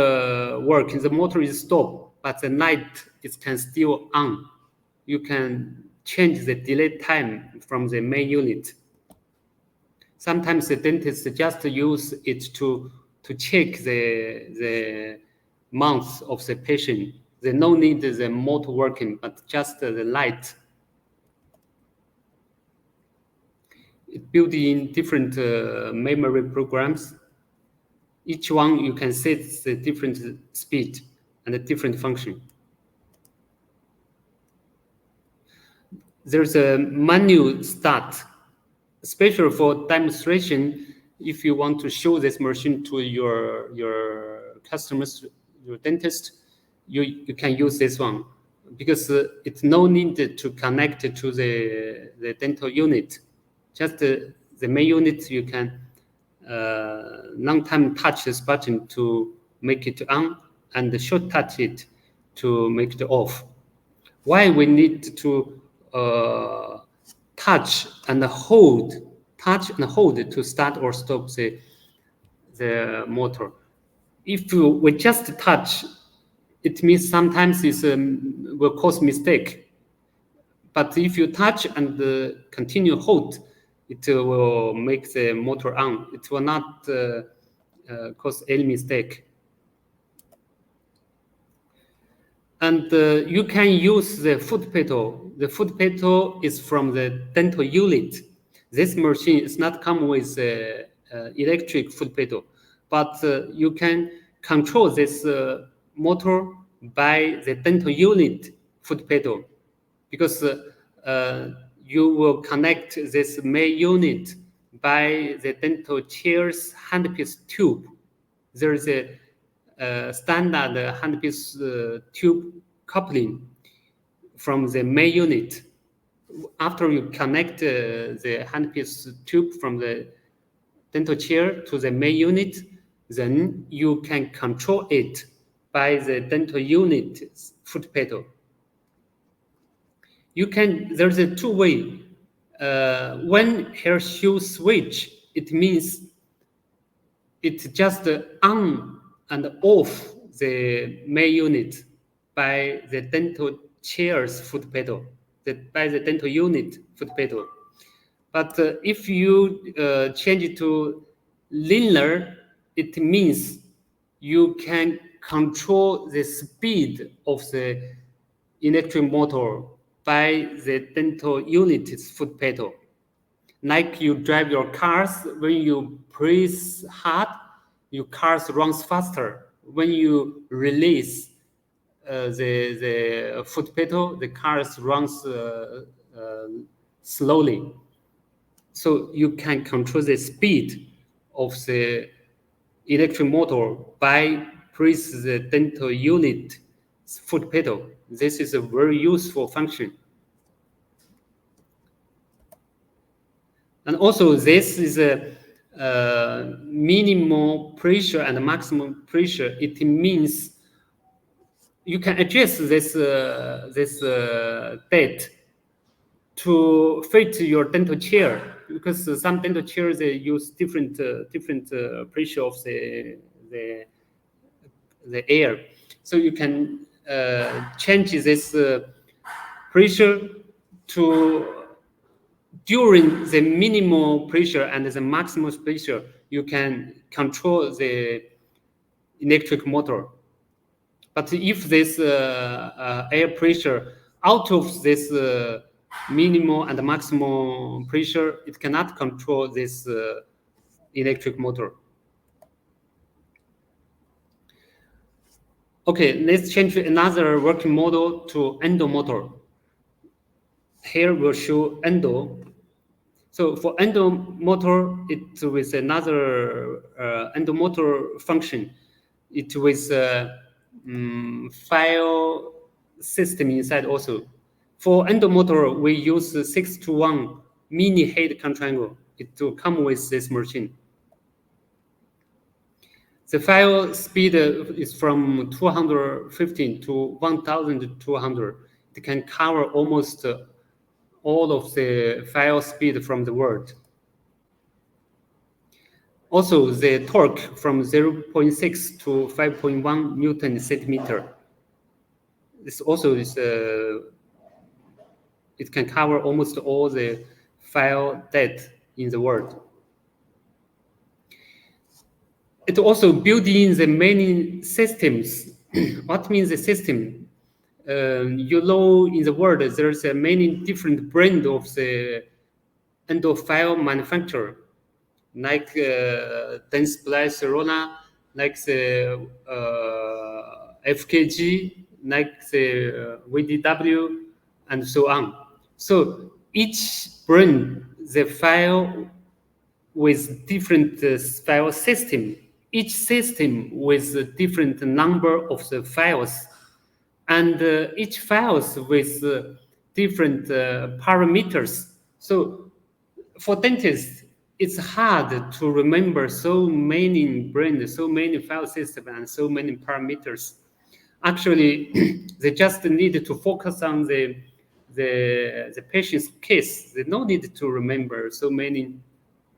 working, the motor is stopped, but the light it can still on. You can change the delay time from the main unit. Sometimes the dentist just use it to check the mouth of the patient. They no need the motor working, but just the light. It built in different memory programs. Each one you can set the different speed and a different function. There's a menu start, especially for demonstration. If you want to show this machine to your customers, your dentist, you can use this one because it's no need to connect to the dental unit. Just the main unit, you can long time touch this button to make it on and short touch it to make it off. Why we need to touch and hold to start or stop the motor? If we just touch, it means sometimes it will cause mistake. But if you touch and continue hold, it will make the motor on. It will not cause any mistake. And you can use the foot pedal. The foot pedal is from the dental unit. This machine is not come with electric foot pedal, but you can control this motor by the dental unit foot pedal, because you will connect this main unit by the dental chair's handpiece tube. There is a standard handpiece tube coupling from the main unit. After you connect the handpiece tube from the dental chair to the main unit, then you can control it by the dental unit's foot pedal. There's a two-way. When horseshoe switch, it means it's just on and off the main unit by the dental chair's foot pedal, by the dental unit foot pedal. But if you change it to linear, it means you can control the speed of the electric motor by the dental unit's foot pedal. Like you drive your cars, when you press hard, your cars runs faster. When you release the foot pedal, the cars runs slowly. So you can control the speed of the electric motor by press the dental unit foot pedal. This is a very useful function. And also this is a minimal pressure and maximum pressure. It means you can adjust this depth to fit your dental chair, because some dental chairs they use different pressure of the air. So you can change this pressure to during the minimal pressure and the maximum pressure, you can control the electric motor. But if this air pressure out of this minimal and maximum pressure, it cannot control this electric motor. Okay, let's change another working model to endo motor. Here we'll show endo. So for endo motor, it with another endo motor function. It with file system inside also. For endo motor, we use 6:1 mini head control angle to come with this machine. The file speed is from 215 to 1,200. It can cover almost all of the file speed from the world. Also, the torque from 0.6 to 5.1 Newton centimeter. This also is it can cover almost all the file depth in the world. It also built in the many systems. What means the system? You know, in the world, there's a many different brand of the endo file manufacturer, like Dentsply Sirona, like the FKG, like the VDW, and so on. So each brand, the file with different file system, each system with a different number of the files, and each files with different parameters. So for dentists, it's hard to remember so many brands, so many file systems, and so many parameters. Actually, they just need to focus on the patient's case. They don't need to remember so many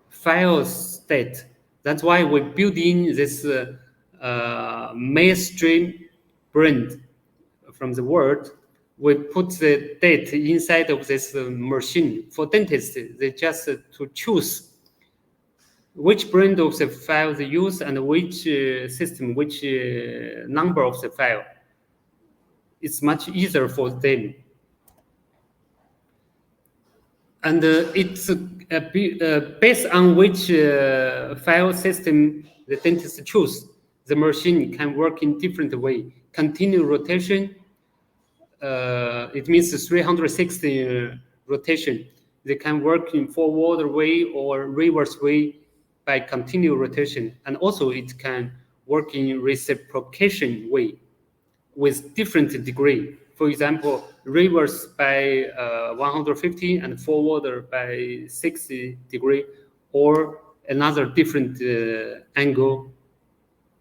file state. That's why we build in this mainstream brand from the world. We put the data inside of this machine. For dentists, they just to choose which brand of the file they use and which system, which number of the file. It's much easier for them. And it's based on which file system the dentist choose. The machine can work in different way. Continuous rotation, it means 360 rotation. They can work in forward way or reverse way by continuous rotation. And also it can work in reciprocation way with different degree. For example, reverse by 150 and forward by 60 degree, or another different angle.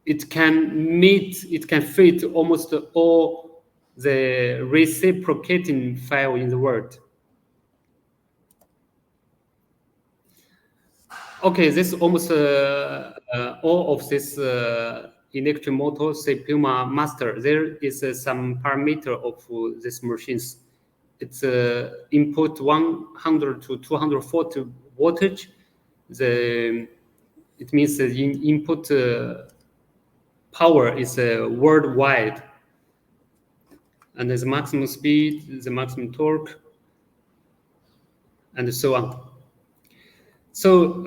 It can fit almost all the reciprocating file in the world. Okay, this almost all of this electric motor, say Puma Master. There is some parameter of these machines. It's input 100 to 240 voltage. It means the input power is worldwide, and there's maximum speed, the maximum torque, and so on. So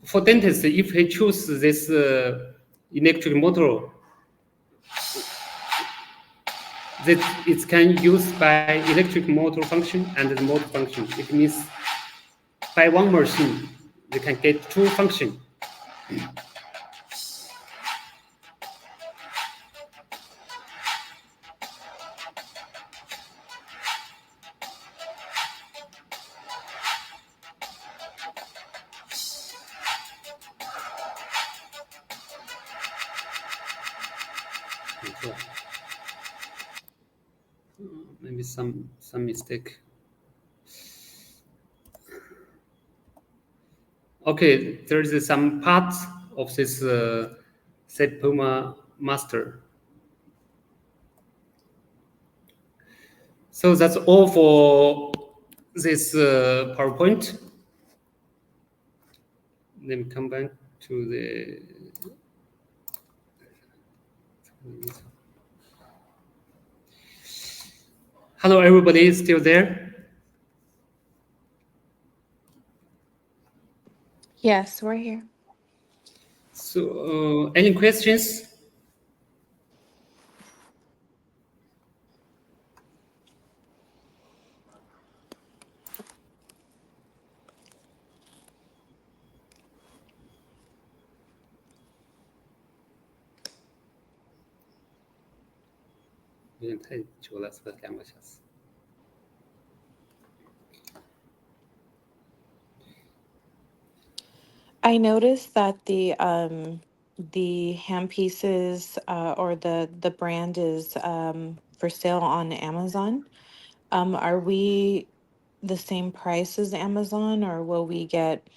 for dentists, if he choose this electric motor, that it can use by electric motor function and the motor function. It means by one machine, they can get two functions. Maybe some mistake. Okay, there is some parts of this set Puma Master. So that's all for this PowerPoint. Let me come back to the. Hello, everybody, is still there? Yes, we're here. So, any questions? I noticed that the hand pieces or the brand is for sale on Amazon. Are we the same price as Amazon, or will we get,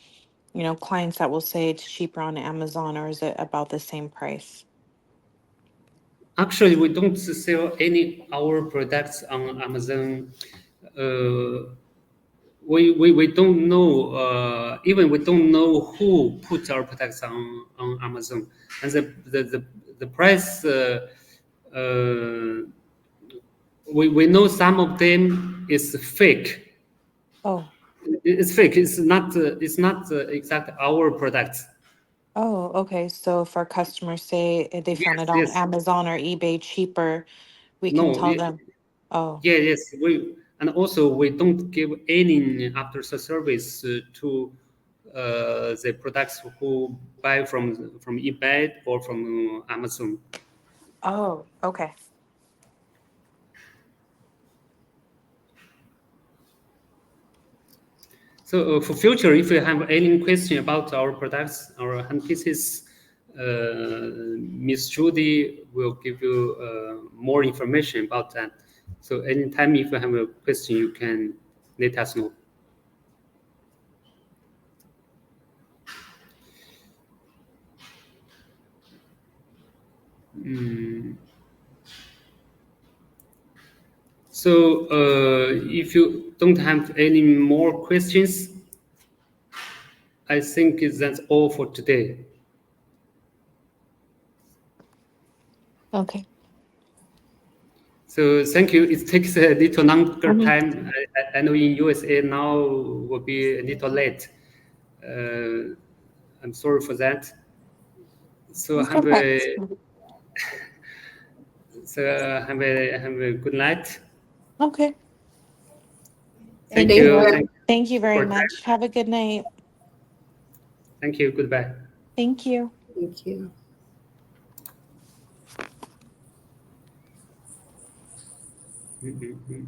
clients that will say it's cheaper on Amazon, or is it about the same price? Actually, we don't sell any our products on Amazon. We don't know, even we don't know who put our products on Amazon. And the price, we know some of them is fake. Oh, It's fake. It's not exact our products. oh, okay. So if our customers say they found Yes, it on yes. Amazon or eBay cheaper, we can No, tell them, oh, yeah, yes. And also we don't give any after service to the products who buy from eBay or from Amazon. oh, okay. So for future, if you have any question about our products, our handpieces, Miss Judy will give you more information about that. So anytime if you have a question, you can let us know. So if you don't have any more questions, I think that's all for today. Okay. So thank you. It takes a little longer Mhm. time. I know in USA now will be a little late. I'm sorry for that. So It's okay. have a good night. Okay. Thank Thank you. you. Thank you very For time. much. Have a good night. Thank you. Goodbye. Thank you. Thank you. Mm-hmm.